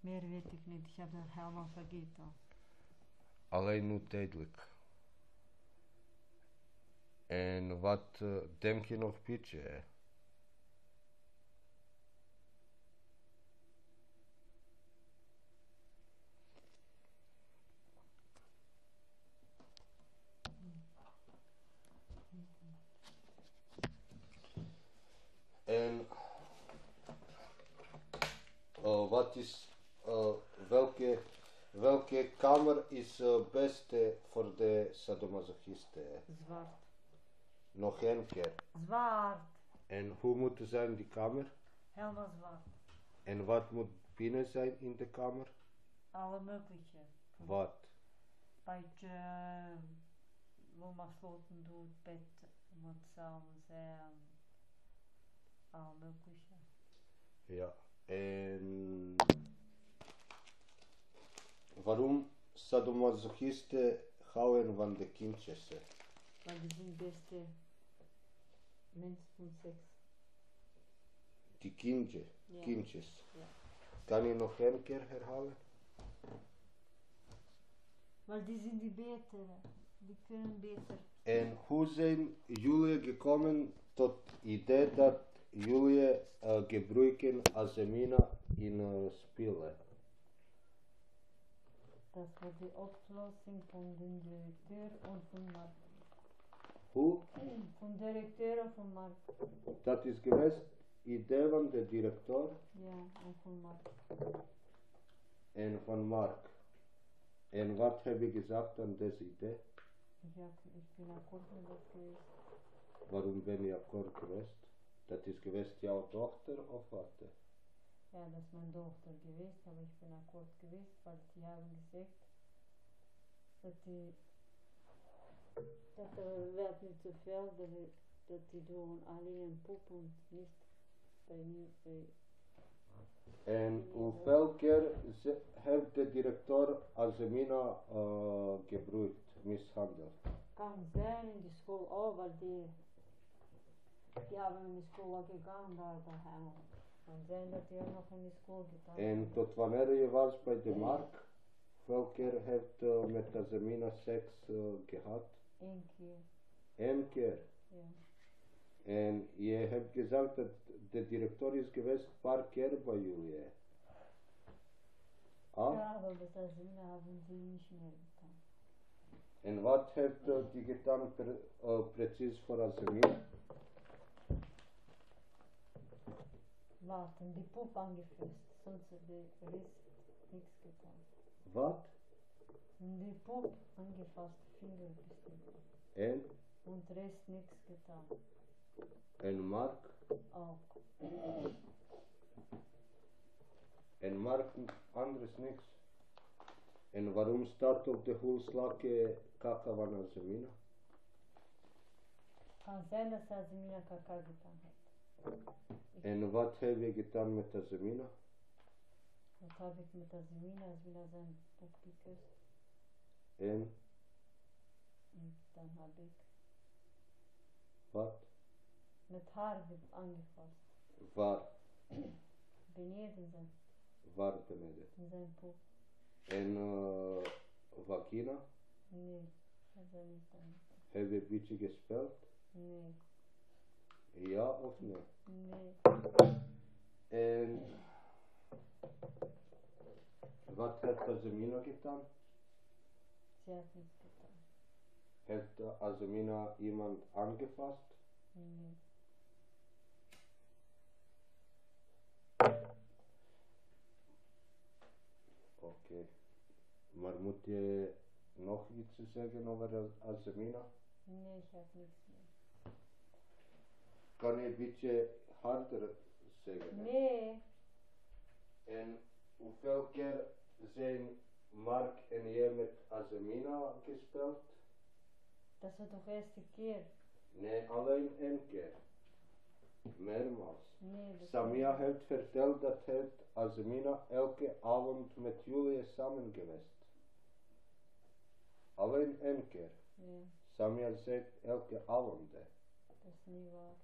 Meer weet ik niet, ik heb dat helemaal vergeten. Alleen nu tijdelijk. En wat denk je nog, Pietje? En wat is, welke kamer is beste voor de sadomasochisten? Zwart. Nog een keer. Zwart. En hoe moet zijn die kamer? Helemaal zwart. En wat moet binnen zijn in de kamer? Alle mögliche. Wat? Beetje, wo man sloten doet, bed moet samen zijn. Alle mögliche. Ja. En waarom sadomasochisten houden van de kindjes? Maar die zijn beste mensen van seks. Die kindjes. Ja. Kindjes. Ja. Kan je nog een keer herhalen? Maar die zijn die beter. Die kunnen beter. En hoe zijn jullie gekomen tot het idee dat jullie gebruiken Asemina in spelen? Dat was de oplossing van de directeur en van Mark. Hoe? Van directeur en van Mark. Dat is geweest idee van de directeur Ja, en van Mark. en van Mark. En wat heb je gezegd aan deze idee? Ik ben akkoord met dat geweest. Waarom ben je akkoord geweest? Dat is geweest jouw dochter of wat? Ja, dat is mijn dochter geweest, maar ik ben akkoord geweest, want die hebben gezegd dat er werd niet te veel, dat die doen alleen een poep en niet bij En hoeveel keer heeft de directeur Asemina gebruikt, mishandeld? kan zijn in de school ook, want die hebben in de school ook gegaan daar helemaal. Kan zijn dat die ook nog in de school gedaan. En tot wanneer je was bij de Mark, hoeveel keer heeft met Asemina seks gehad? 1 keer. 1 keer. Ja. En je hebt gezegd dat de directeur is geweest een paar keer bij jullie. Ah? Ja, aber das heißt, wir haben sie nicht mehr getan. Und was hat die getan präzise vor Asemina? Warten, die Puppe angefasst, sonst hat der Rest nichts getan. Was? Die Puppe angefasst, Finger bestimmt. Und Rest nichts getan. Und Mark? Auch. Und Mark anderes nichts. Und warum staat op de hulslake kaka van Asemina? Kann sein, dass Asemina Kaka getan hat. Und was habe ich getan mit Asemina? Was habe ich mit Asemina? Asemina sein Puppe geküsst. Und Dann habe ich was? mit Haar angefasst. War? Beneden sein. War beneden. In sein Puppe. Und Vagina? Nee, hat er nicht angefasst. Habe ich beetje gespeeld? Nee. Ja of nee? Nee. Und was hat Asemina getan? Sie hat nichts getan. Hat Asemina jemand angefasst? Nee. Okay. Maar moet je nog iets zeggen over Asemina? Nee, ich habe nichts mehr. Kan je een beetje harder zeggen? Nee. En hoeveel keer zijn Mark en jij met Asemina gespeeld? Das war doch erste keer. Nee, alleen één keer. Mehrmals. Nee, das Samia heeft verteld dat het Asemina elke avond met jullie is samen geweest. Alleen één keer. Ja, Samia zegt elke avond. Hè. das ist nie wahr.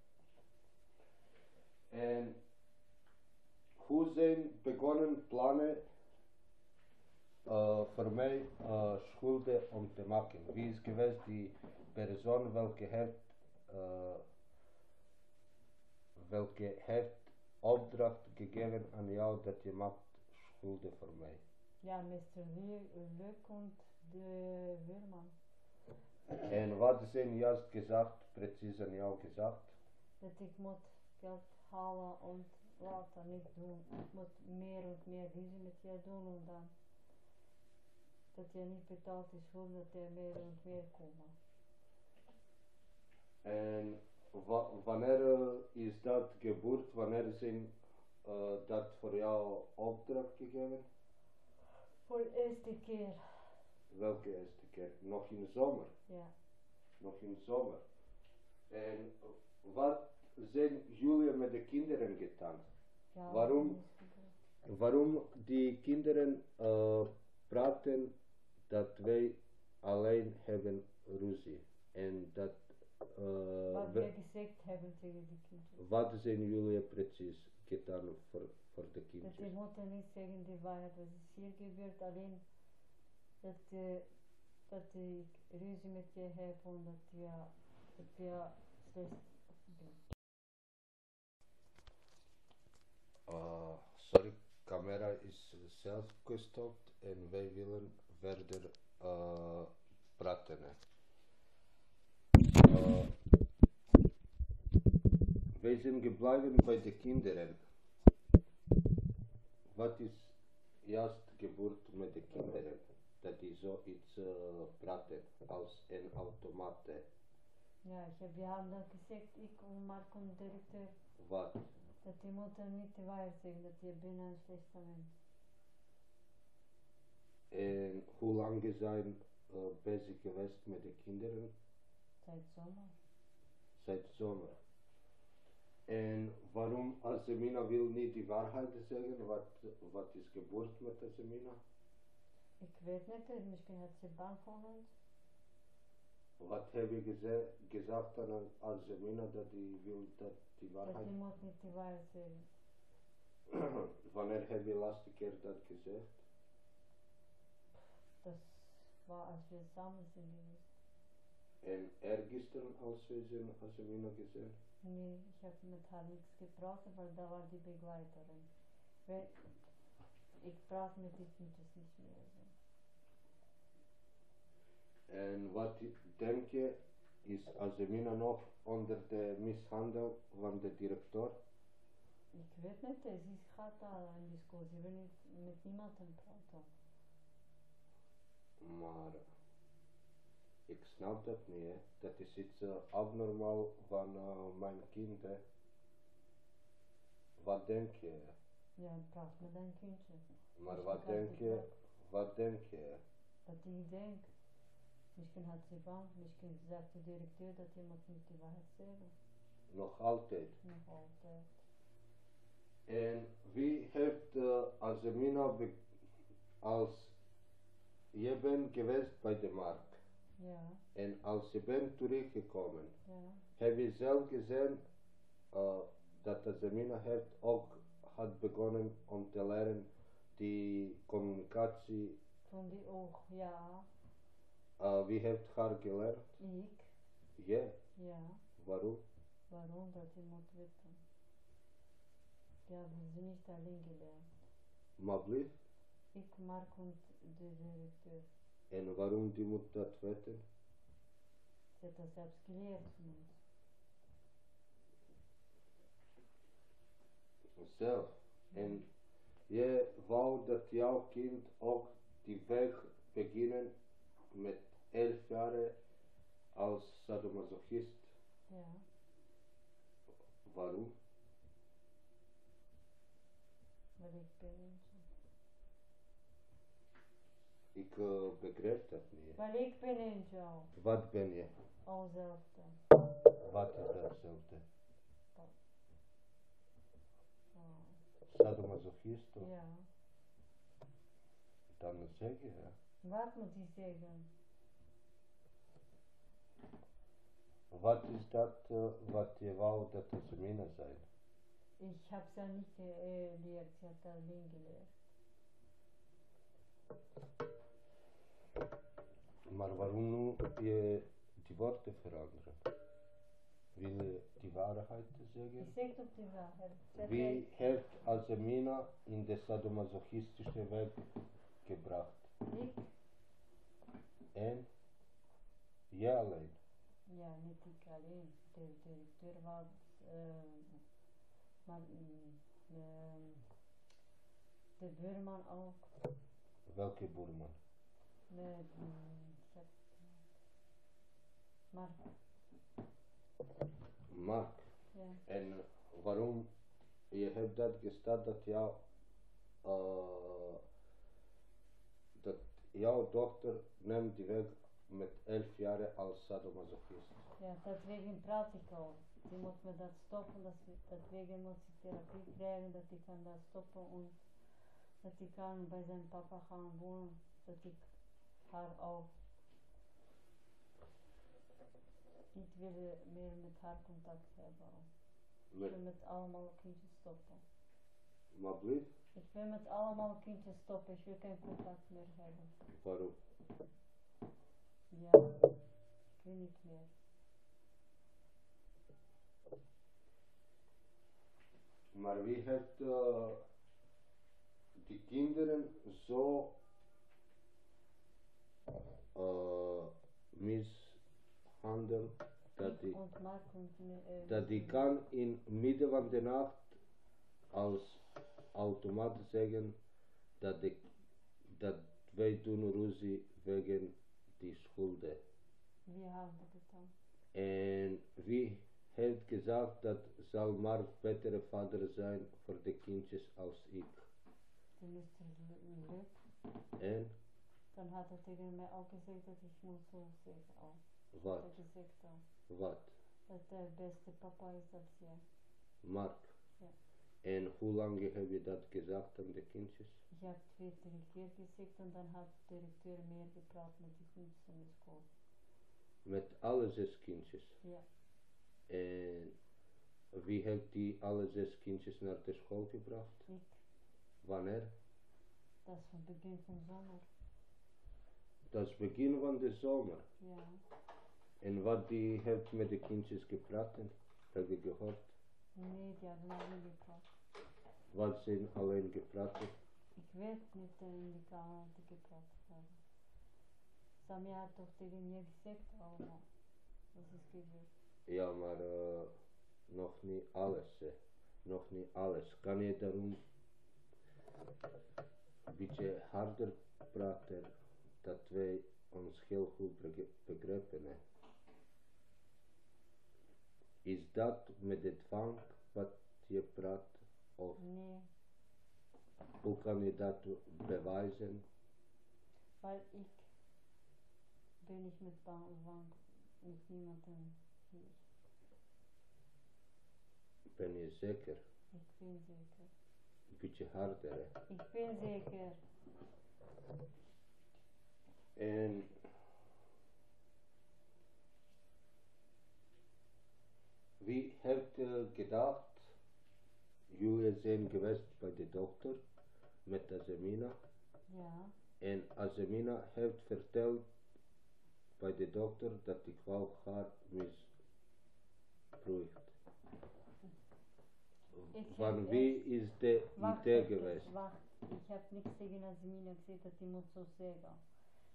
En hoe zijn begonnen plannen voor mij schulden om te maken? Wie is geweest die persoon welke heeft opdracht gegeven aan jou dat je maakt schulden voor mij? Ja, Mr. Leuk und de Weerman. En wat zijn juist gezegd, precies aan jou gezegd? Dat ik moet geld halen und later nicht doen. Ich muss mehr und mehr Wiese mit dir doen und dann, dat je niet betaalt is voor dat er meer und meer komen. En wanneer is dat gebeurd? Wanneer zijn dat voor jou opdracht gegeven? Voor de eerste keer. Welke eerste keer? Nog in de zomer? Ja. Nog in de zomer. En wat zijn jullie met de kinderen gedaan? Ja, Waarom die kinderen praten dat wij alleen hebben ruzie? En dat wat we gezegd hebben tegen de kinderen. wat zijn jullie precies gedaan voor de kinderen? Dat die moeten niet zeggen de waarheid. Dat is hier gebeurd alleen dat ik ruzie met je heb en dat je slecht bent. Sorry, camera is zelf gestopt en wij willen verder praten. Wij zijn gebleven bij de kinderen. Wat is juist gebeurd met de kinderen? Dat die zoiets praten als een automaat. Ja, ik heb je dan gezegd, ik en Mark en de directeur, Wat? dat die moeten niet de waarheid zeggen, dat je bent een slechte mens. En hoe lang zijn bezig geweest met de kinderen? Seit zomer. Seit zomer. En waarom Asemina wil niet die waarheid zeggen? Wat is gebeurd met Asemina? Ik weet niet, misschien had ze bang van ons. Wat heb je gezegd aan Asemina dat hij wil dat die waarheid... Dat je moet niet die waarheid zeggen. Wanneer heb je laatste keer dat gezegd? Dat was als we samen zijn geweest. En ergisteren als we zijn Asemina gezegd? Nee, ik heb met haar niks gepraat, maar dat was die begeleiterin. Ik praat met die kindjes niet meer. Zo. En wat denk je, is Azemina nog onder de mishandel van de directeur? Ik weet niet, ze gaat al in die school, ze wil niet met niemand praten. Maar ik snap dat niet, hè. Dat is iets abnormaal van mijn kind, hè. Wat denk je? Ja, praat met een kindje. Maar Dus wat dan denk gaat je? het Wat denk je? Dat ik denk, misschien had ze bang, misschien zegt de directeur dat iemand niet de waarheid zeggen. Nog altijd. Nog altijd. En wie heeft Azemina als je bent geweest bij de markt Ja, en als je bent teruggekomen, ja. heb je zelf gezien dat Azemina heeft ook had begonnen om te leren die communicatie. Van die oog, ja. Wie heeft haar geleerd? Ik, Ja. ja. Waarom? Waarom dat je moet weten? Ja, we zijn niet alleen geleerd. Maar blief. Ik, Mark en de directeur. En waarom die moet dat weten? Ze heeft dat zelfs geleerd van ons. Zelf. En je wou dat jouw kind ook die weg beginnen met 11 jaar als sadomasochist. Ja. Waarom? Maar ik ben eentje. Ik begrijp dat niet. Maar ik ben eentje al. Wat ben je? Alzelfde. Wat is datzelfde? Oh. Sadomasochist? Of? Ja. Dan zeg je ja. Wat moet hij zeggen? Wat is dat wat je wou dat de semina zijn? Ik heb ze niet geleerd, ze had alleen geleerd. Maar waarom nu je die woorden veranderen? Wil je die waarheid zeggen? Ik zeg toch die waarheid. Wie heeft Azemina in de sadomasochistische weg gebracht? Ik? En? Jij alleen? Ja, niet ik alleen. De directeur was, maar de buurman ook. Welke buurman? Met, Mark. Mark. Ja. En waarom je hebt dat gesteld dat dat jouw dochter neemt die weg met 11 jaar als sadomasochist? Ja, dat wegen praat ik al. Die moet me dat stoppen, dat wegen moet ik therapie krijgen, dat ik kan dat stoppen en dat ik kan bij zijn papa gaan wonen, dat ik haar ook niet wil meer met haar contact hebben. Ik wil met allemaal kindjes stoppen. Maar blief? Ik wil met allemaal kindjes stoppen, ik wil geen contact meer hebben. Waarom? Ja, ik wil niet meer. Maar wie heeft die kinderen zo mishandeld dat die kan in midden van de nacht als automaat zeggen dat wij doen ruzie wegen die schulden. Wie handelt het dan? En wie heeft gezegd dat zal maar betere vader zijn voor de kindjes als ik? De Mr. Luk. En? Dan had hij tegen mij ook gezegd dat ik moet zo zeggen al. Wat? Dat gezegd al. Wat? Dat de beste papa is als jij. Mark. Ja. En hoe lang heb je dat gezegd aan de kindjes? Ik heb 2, 3 keer gezegd en dan had de directeur meer gepraat met de kindjes in de school. Met alle 6 kindjes? Ja. En wie heeft die alle 6 kindjes naar de school gebracht? Ik. Wanneer? Dat is van het begin van zomer. Dat is begin van de zomer? Ja. En wat die heeft met de kindjes gepraat? Heb je gehoord? Nee, die hebben alleen gepraat. Wat zijn alleen gepraat? Ik weet niet in de kamer te gepraat hebben. Samir hat doch tegen mir gesagt, aber das ist gewesen. Ja, maar nog niet alles. Nog niet alles. Kan je daarom een beetje harder praten, dat wij ons heel goed begrijpen? Hè? Is dat met de dwang wat je praat? Of Nee, hoe kan je dat bewijzen? weil ich bin nicht mit Zwang mit niemandem hier. Ben je zeker? Ich bin sicher. Een beetje harder. Hè? Ich bin sicher. En wie heeft gedacht, jullie zijn geweest bij de dokter met Azemina? Ja, En Azemina heeft verteld bij de dokter dat ik wou haar misbruikt. Van wie is de idee geweest? Wacht, ich habe nichts gegen Azmina gesagt, dass die muss so sagen.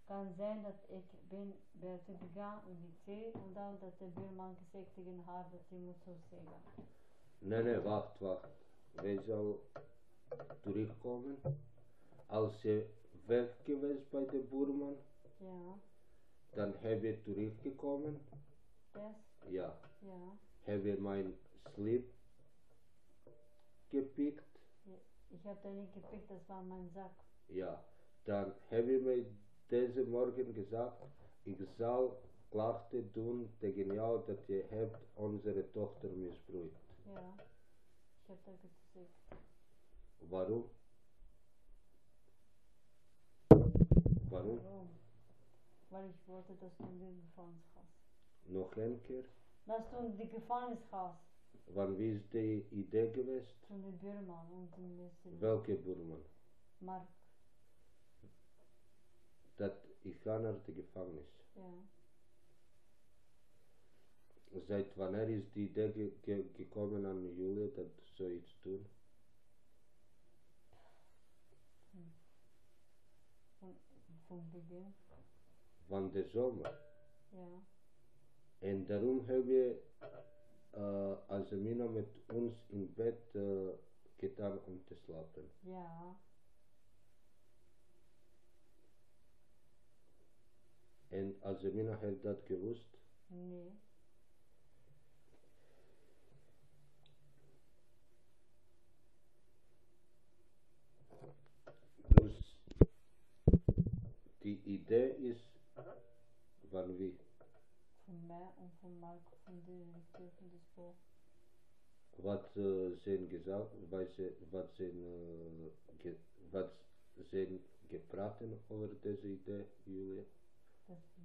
Kann sein, dass ich bin buiten gegangen und ich sehe und dann, dass der Buurman gesagt gegen haar, dass die muss so sagen. Nee, wacht. Wij zullen terugkomen. Als je weg geweest bij de boerman, Ja, dan heb je teruggekomen. das? Ja. Ja. Heb je mijn slip gepikt? Ja. Ich habe da nicht gepickt, das war mein Sack. Ja. Dan heb je mij deze morgen gezegd, ik zal klachten doen tegen jou dat je hebt onze dochter misbruikt. Ja, ich habe da gesagt. Waarom? Waarom? Warum? Weil ich wollte, dass du in die Gefängnis gehst. Nog een keer. Dass du in die Gefängnis gehst. Van wie is de idee geweest? Von den Buurman und den Messer. Welke boerman? Mark. Dat ik ga naar de gevangenis. Ja. Seit wanneer is die idee gekomen aan jullie dat zoiets doen? Von Beginn. Van de zomer. Ja. En daarom heb je Azemina met ons in bed gedaan om te slapen. Ja. En Azemina heeft dat gewust. Nee. Dus die idee is van wie? Von mij en von Mark, von de directeur van de school. Wat zijn gezegd, wat zijn gepraten over deze idee, Julia?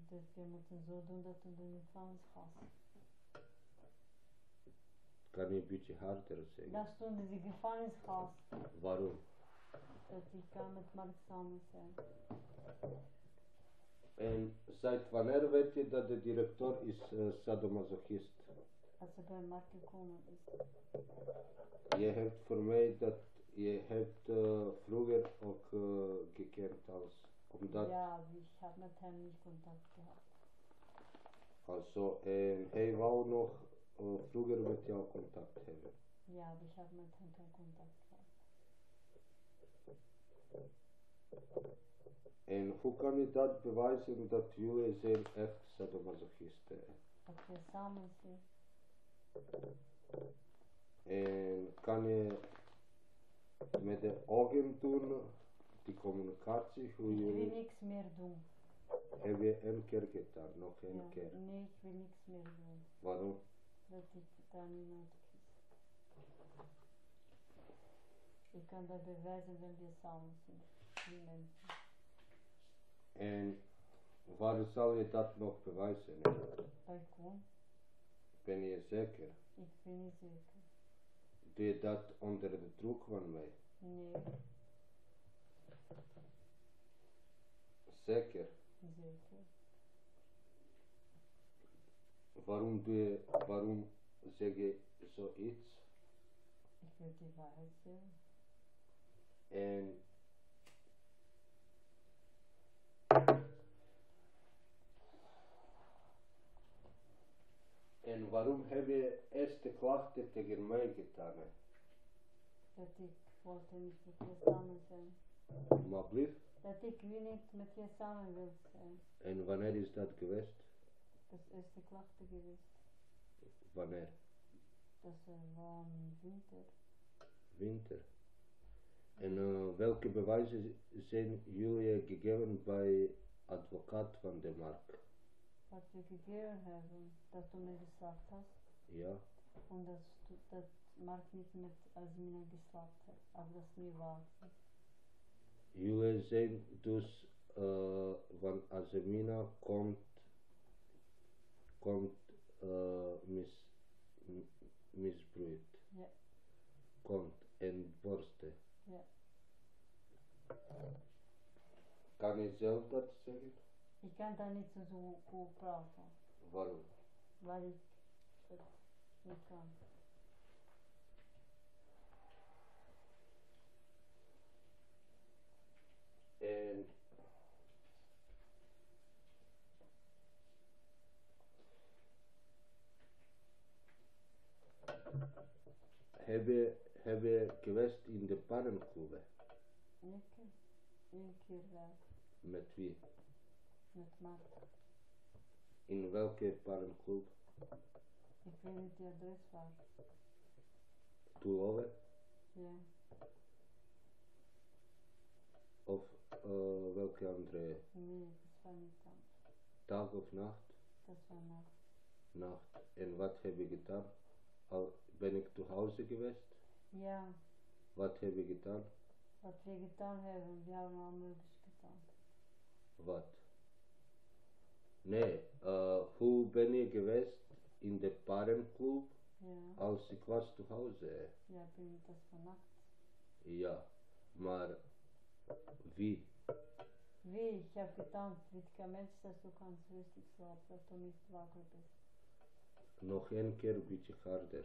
Dat we moeten zo doen dat we in de gevangenis gaan. Kan je een beetje harder zeggen? Dat du in de gevangenis gaat. Waarom? Dat ik kan met Mark samen zijn. En seit wanneer weet je dat de directeur is sadomasochist? Als ze bij Mark gekomen is. Je hebt voor mij dat je hebt vroeger ook gekend als omdat Ja, ik heb met hem niet contact gehad. also en hij wou nog vroeger met jou contact hebben. Ja, ik heb met hem geen contact gehad. En hoe kan je dat bewijzen dat jullie zijn echt sadomasochisten? Dat we samen zijn. En kan je met de ogen doen, die communicatie, hoe Ik wil jullie, niks meer doen. heb je een keer gedaan, nog een Ja, keer. nee, ik wil niks meer doen. Waarom? Dat ik daar niet nodig is. Ik kan dat bewijzen wenn we samen zijn. Die mensen. En waar zal je dat nog bewijzen? Bij Koen? Ben je zeker? Ik ben niet zeker. Doe je dat onder de druk van mij? Nee, Zeker. zeker. Waarom zeg je zoiets? Ik wil die waarheid zeggen. En erste Klachte tegen mij gedaan hebt? Dat ik wollte nicht mit dir zusammen sein. Maar blieft? Dat ik niet met je samen wil zijn. En wanneer is dat geweest? Dat is eerste klachte geweest. Wanneer? Dat is van winter. Winter. En welke bewijzen zijn jullie gegeven bij advocaat van de Mark? Wat we gegeven hebben, dat du mir gesagt hast. Ja. Und dat Mark niet met Azmina geslacht hat. Aber dat is niet waar. Jullie zijn dus van Azmina komt misbruikt. Ja. Komt en borsten. Ja. Kan je zelf dat zeggen? Ik kan daar niet zo goed praten. Waarom? Waar ik het niet kan. En hebben geweest in de pannenkoeken? Eén keer wel. Met wie? Met Mark. In welke pannenkoek? Ik weet niet het adres waar. Tulove? Ja. Of welke andere? Nee, dat is van niet dan. Dag of nacht? Dat is van nacht. Nacht. En wat heb je gedaan? Al ben ik te huize geweest? Ja. Wat heb je gedaan? Wat we gedaan hebben, we hebben al meubels gedaan. Wat? Nee, hoe ben je geweest in de parenclub Ja. als ik was te huize? Ja, dat is vannacht. Ja, maar wie? Wie? Ik heb gedaan medicamenten dat du kannst rustig slapen, dat du niet wakker bent. Nog een keer een beetje harder.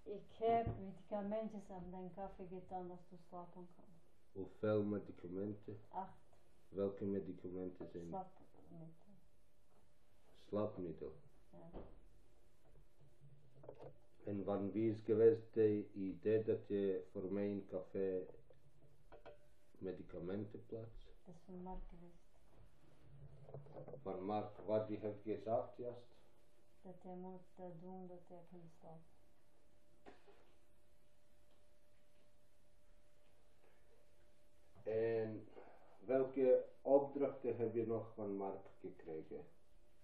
Ik heb medicamentjes aan mijn koffie gedaan dat du slapen kan. Hoeveel medicamenten? 8. Welke medicamenten zijn? Slaapmiddel. Slaapmiddel. Ja. En van wie is geweest het idee dat je voor mij in café medicamenten plaatst? Dat is van Mark geweest. Van Mark, wat die heeft gezegd juist? Dat hij moet dat doen dat hij kan slapen. En welke opdrachten heb je nog van Mark gekregen?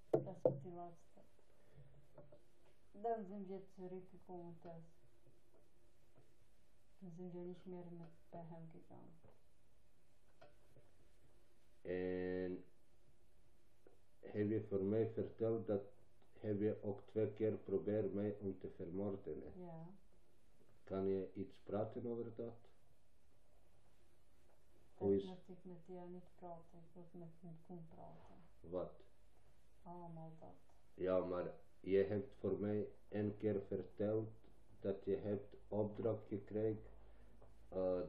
Dat is wat die laatste. Dan zijn we teruggekomen thuis. Dan zijn we niet meer bij hem gegaan. En heb je voor mij verteld dat heb je ook 2 keer probeerd mij om te vermoorden? Hè? Ja. Kan je iets praten over dat? Dat moet ik met jou niet praten, ik moet met Koen praten. Wat? Allemaal dat. Ja, maar je hebt voor mij 1 keer verteld dat je hebt opdracht gekregen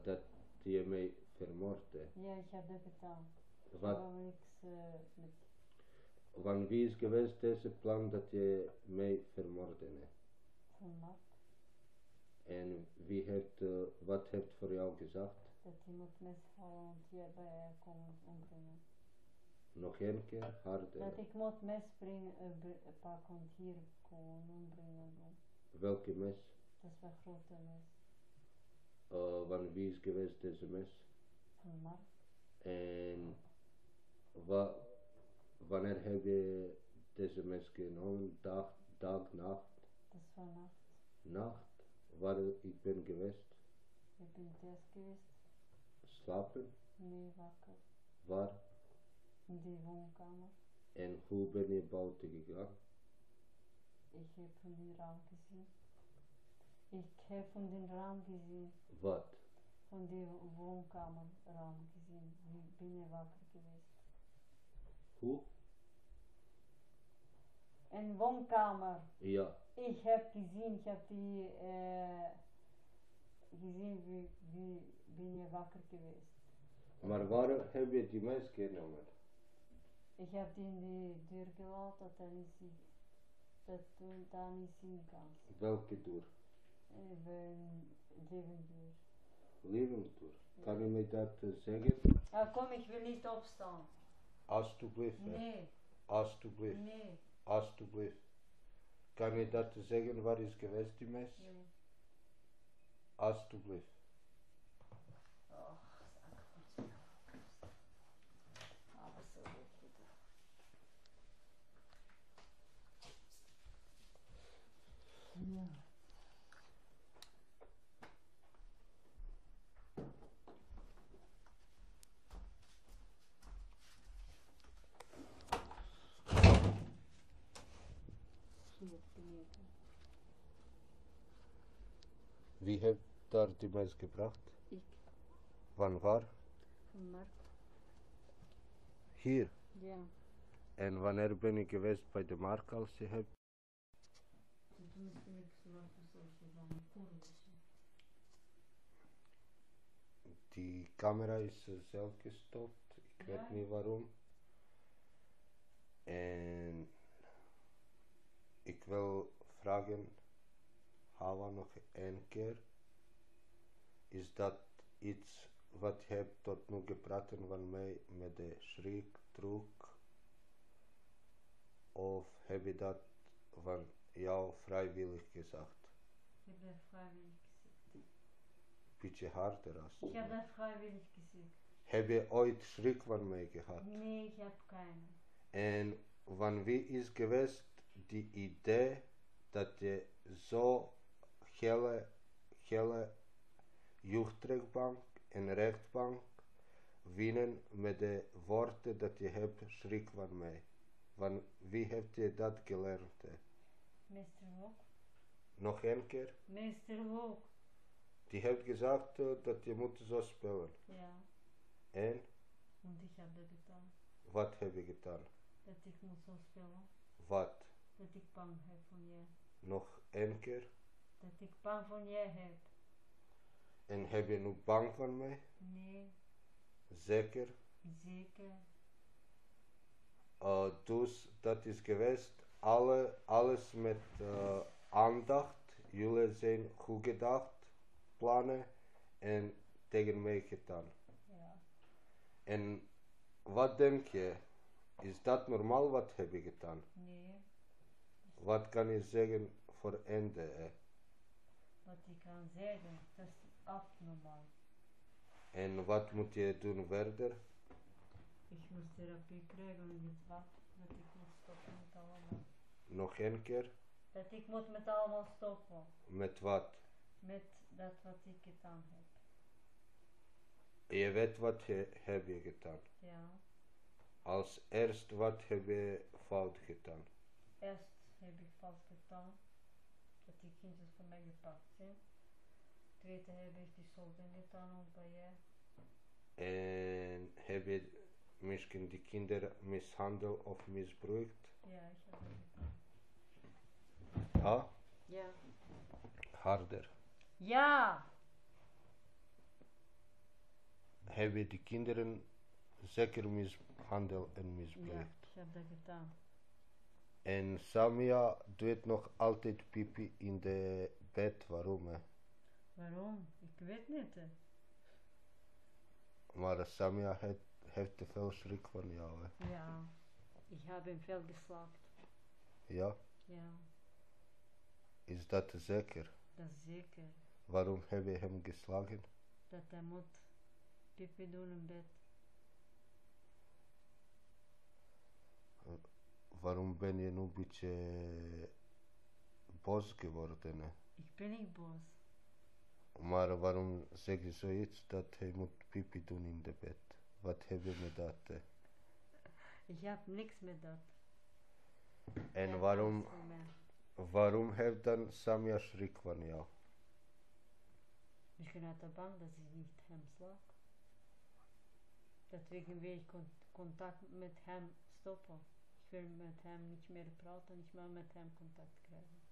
dat je mij vermoordde. Ja, ik heb dat gedaan. Wat? Ik heb niks met... Van wie is geweest deze plan dat je mij vermoordde? Hè? Van Mark. En wie heeft, wat heeft voor jou gezegd? Dat hij moet mesvallen en die bij komen ombrengen. Nog 1 keer harder. Dat ik moet mes pakken en hier komen ombrengen. Welke mes? Dat is een grote mes. Van wie is geweest deze mes? Van Mark. En wanneer heb je deze mes genomen? Dag, nacht? Dat is vannacht. Nacht? Waar ik ben geweest? Je bent thuis geweest? Slapen? Nee, wakker. Waar? In die woonkamer. En hoe ben je buiten gegaan? Ik heb van die raam gezien. Ik heb van die raam gezien. Wat? Van die woonkamer raam gezien. Ik ben je wakker geweest. Hoe? Een woonkamer. Ja. Ik heb gezien, ik heb die gezien wie ben je wakker geweest. Maar waar heb je die mes genomen? Ich habe die in die Tür gelassen, dat hij niet ziet. Dat du da niet zien kannst. Welke deur? Even Levenduur. Leventour. Ja. Kan je mij dat zeggen? Ah, komm, ich will nicht aufstehen. Alsjeblieft. hè. Nee, Alsjeblieft. nee, Alsjeblieft. Kan je dat zeggen waar is geweest die mes? nee. Alsjeblieft. Och, sag wat je aber so wirklich. Ja. Hier beneden. Wie heeft daar die mes gebracht? Ik, Van waar? van Mark. Hier. Ja. En wanneer ben ik geweest bij de markt als je hebt? Toen is ik zo wat van een kurus. Die camera is zelf gestopt. Ik Ja. weet niet waarom. En ik wil vragen, Hawa nog één keer. Is dat iets wat je hebt tot nu gepraat van mij met de schrik, druk? Of heb je dat van jou vrijwillig gezegd? Ich habe das freiwillig gesagt. Beetje harder als Ich habe das freiwillig gesagt. Heb je ooit schrik van mij gehad? Nee, ich habe keine. En van wie is geweest die idee dat je zo hele jeugdrechtbank en rechtbank winnen met de woorden dat je hebt schrik van mij? Van wie heeft je dat geleerd? Hè? Mr. Wok? Nog één keer? Mr. Wok? Die heeft gezegd dat je moet zo spelen. Ja. En Und ich habe das getan. wat heb je gedaan? Dat ik moet zo spelen. Wat? Dat ik bang heb van je. Nog één keer? Dat ik bang van je heb. En heb je nu bang van mij? Nee, Zeker? zeker. Dus dat is geweest. Alles met aandacht. Jullie zijn goed gedacht, plannen en tegen mij gedaan. Ja. En wat denk je? Is dat normaal wat heb je gedaan? Nee. Wat kan je zeggen voor einde? Hè? Wat ik kan zeggen, dat is abnormaal. En wat moet je doen verder? Ik moest therapie krijgen en dit wat. Dat ik moet stoppen met allemaal. Nog één keer? Dat ik moet met allemaal stoppen. Met wat? Met dat wat ik gedaan heb. Je weet wat heb je gedaan. Ja. Als eerst wat heb je fout gedaan? Eerst heb ik fout gedaan. Dat die kindjes van mij gepakt zijn. Tweede heb ik die schulden gedaan ook bij je. En heb je misschien die kinderen mishandeld of misbruikt? Ja, ik heb dat gedaan. Ja? Ja. Harder. Ja! Heb je die kinderen zeker mishandeld en Ja, misbruikt? ik heb dat gedaan. En Samia doet nog altijd pipi in de bed. Waarom? Hè? Waarom? Ik weet niet. Hè. Maar Samia heeft te veel schrik van jou. Hè? Ja, ik heb hem veel geslagen. Ja? Ja, Is dat zeker? dat is zeker. Waarom heb je hem geslagen? Dat hij moet pipi doen in bed. Waarom ben je nu een beetje boos geworden? Hè? Ik ben niet boos. Maar waarom zeg je zoiets dat hij moet pipi doen in de bed? Wat heb je met dat? Hè? Ik heb niks met dat. En Hij waarom, was voor mij. waarom heeft dan Samia schrik van jou? Misschien had hij bang dat ik niet hem slaat. Dat we een beetje contact met hem stoppen. Ik wil met hem niet meer praten, ik wil met hem contact krijgen.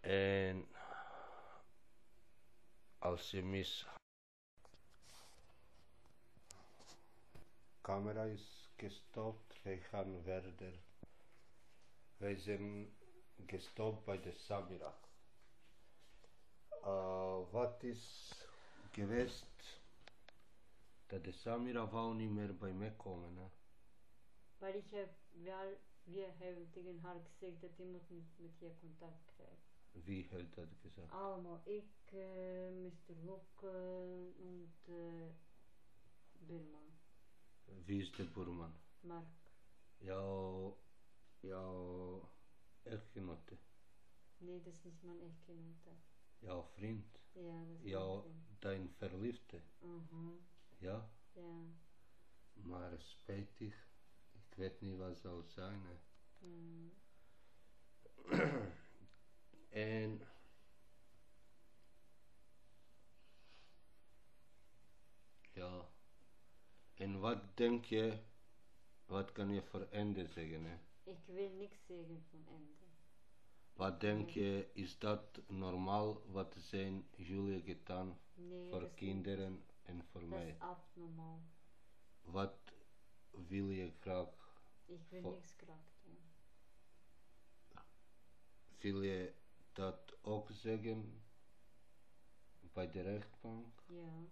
En als je camera is gestopt. Wij zijn gestopt bij de Samira. Wat is geweest dat de Samira wou niet meer bij mij komen, hè? Weil wir hebben tegen haar gezegd dat die moet met je contact krijgen. Wie heeft dat gezegd? Allemaal, ik, Mr. Luke en Burman. Wie is de boerman? Mark. Jouw echtgenote, Nee, dat is niet mijn echtgenote. jouw vriend, Ja, dat is mijn vriend. dein verliefde, ja? Ja. Maar spijtig, ik weet niet wat zal zijn, hè. En ja, en wat denk je, wat kan je voor einde zeggen, hè? Ik wil niks zeggen van einde. Wat denk je, is dat normaal wat zijn jullie gedaan Nee, voor dat is kinderen niet. en voor Dat mij? is abnormaal. Wat wil je graag? Ik wil niks graag doen. Wil je dat ook zeggen bij de rechtbank? Ja,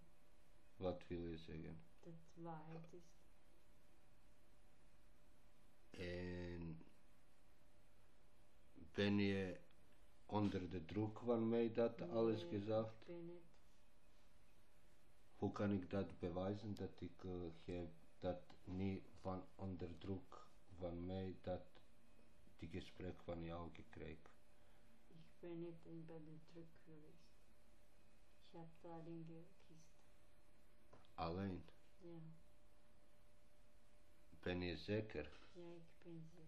Wat wil je zeggen? dat waarheid is. En ben je onder de druk van mij dat alles Nee, gezegd? ik ben niet. Hoe kan ik dat bewijzen dat ik heb dat niet van onder druk van mij dat die gesprek van jou gekregen? Ik ben niet bij de druk geweest. Ik heb daarin gekist. Alleen? Ja. Ben je zeker? Ja, ik ben zeker.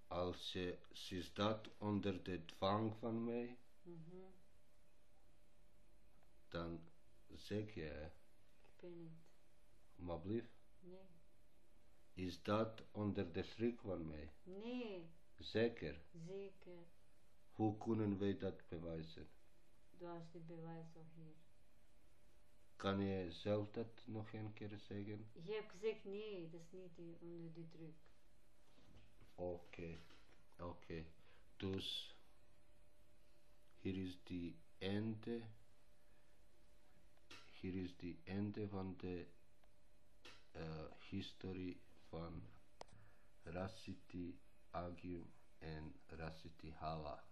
Als ze staat onder de dwang van mij, dan zeg je, hè? Ik ben niet. Maar blief, Nee. is dat onder de schrik van mij? Nee. Zeker. Zeker. Hoe kunnen wij dat bewijzen? Du hast die bewijs al hier. Kan je zelf dat nog een keer zeggen? Ik heb gezegd nee, dat is niet onder de druk. Oké. Dus hier is die einde van de historie van Rasiti Agim en Rasiti Hawa.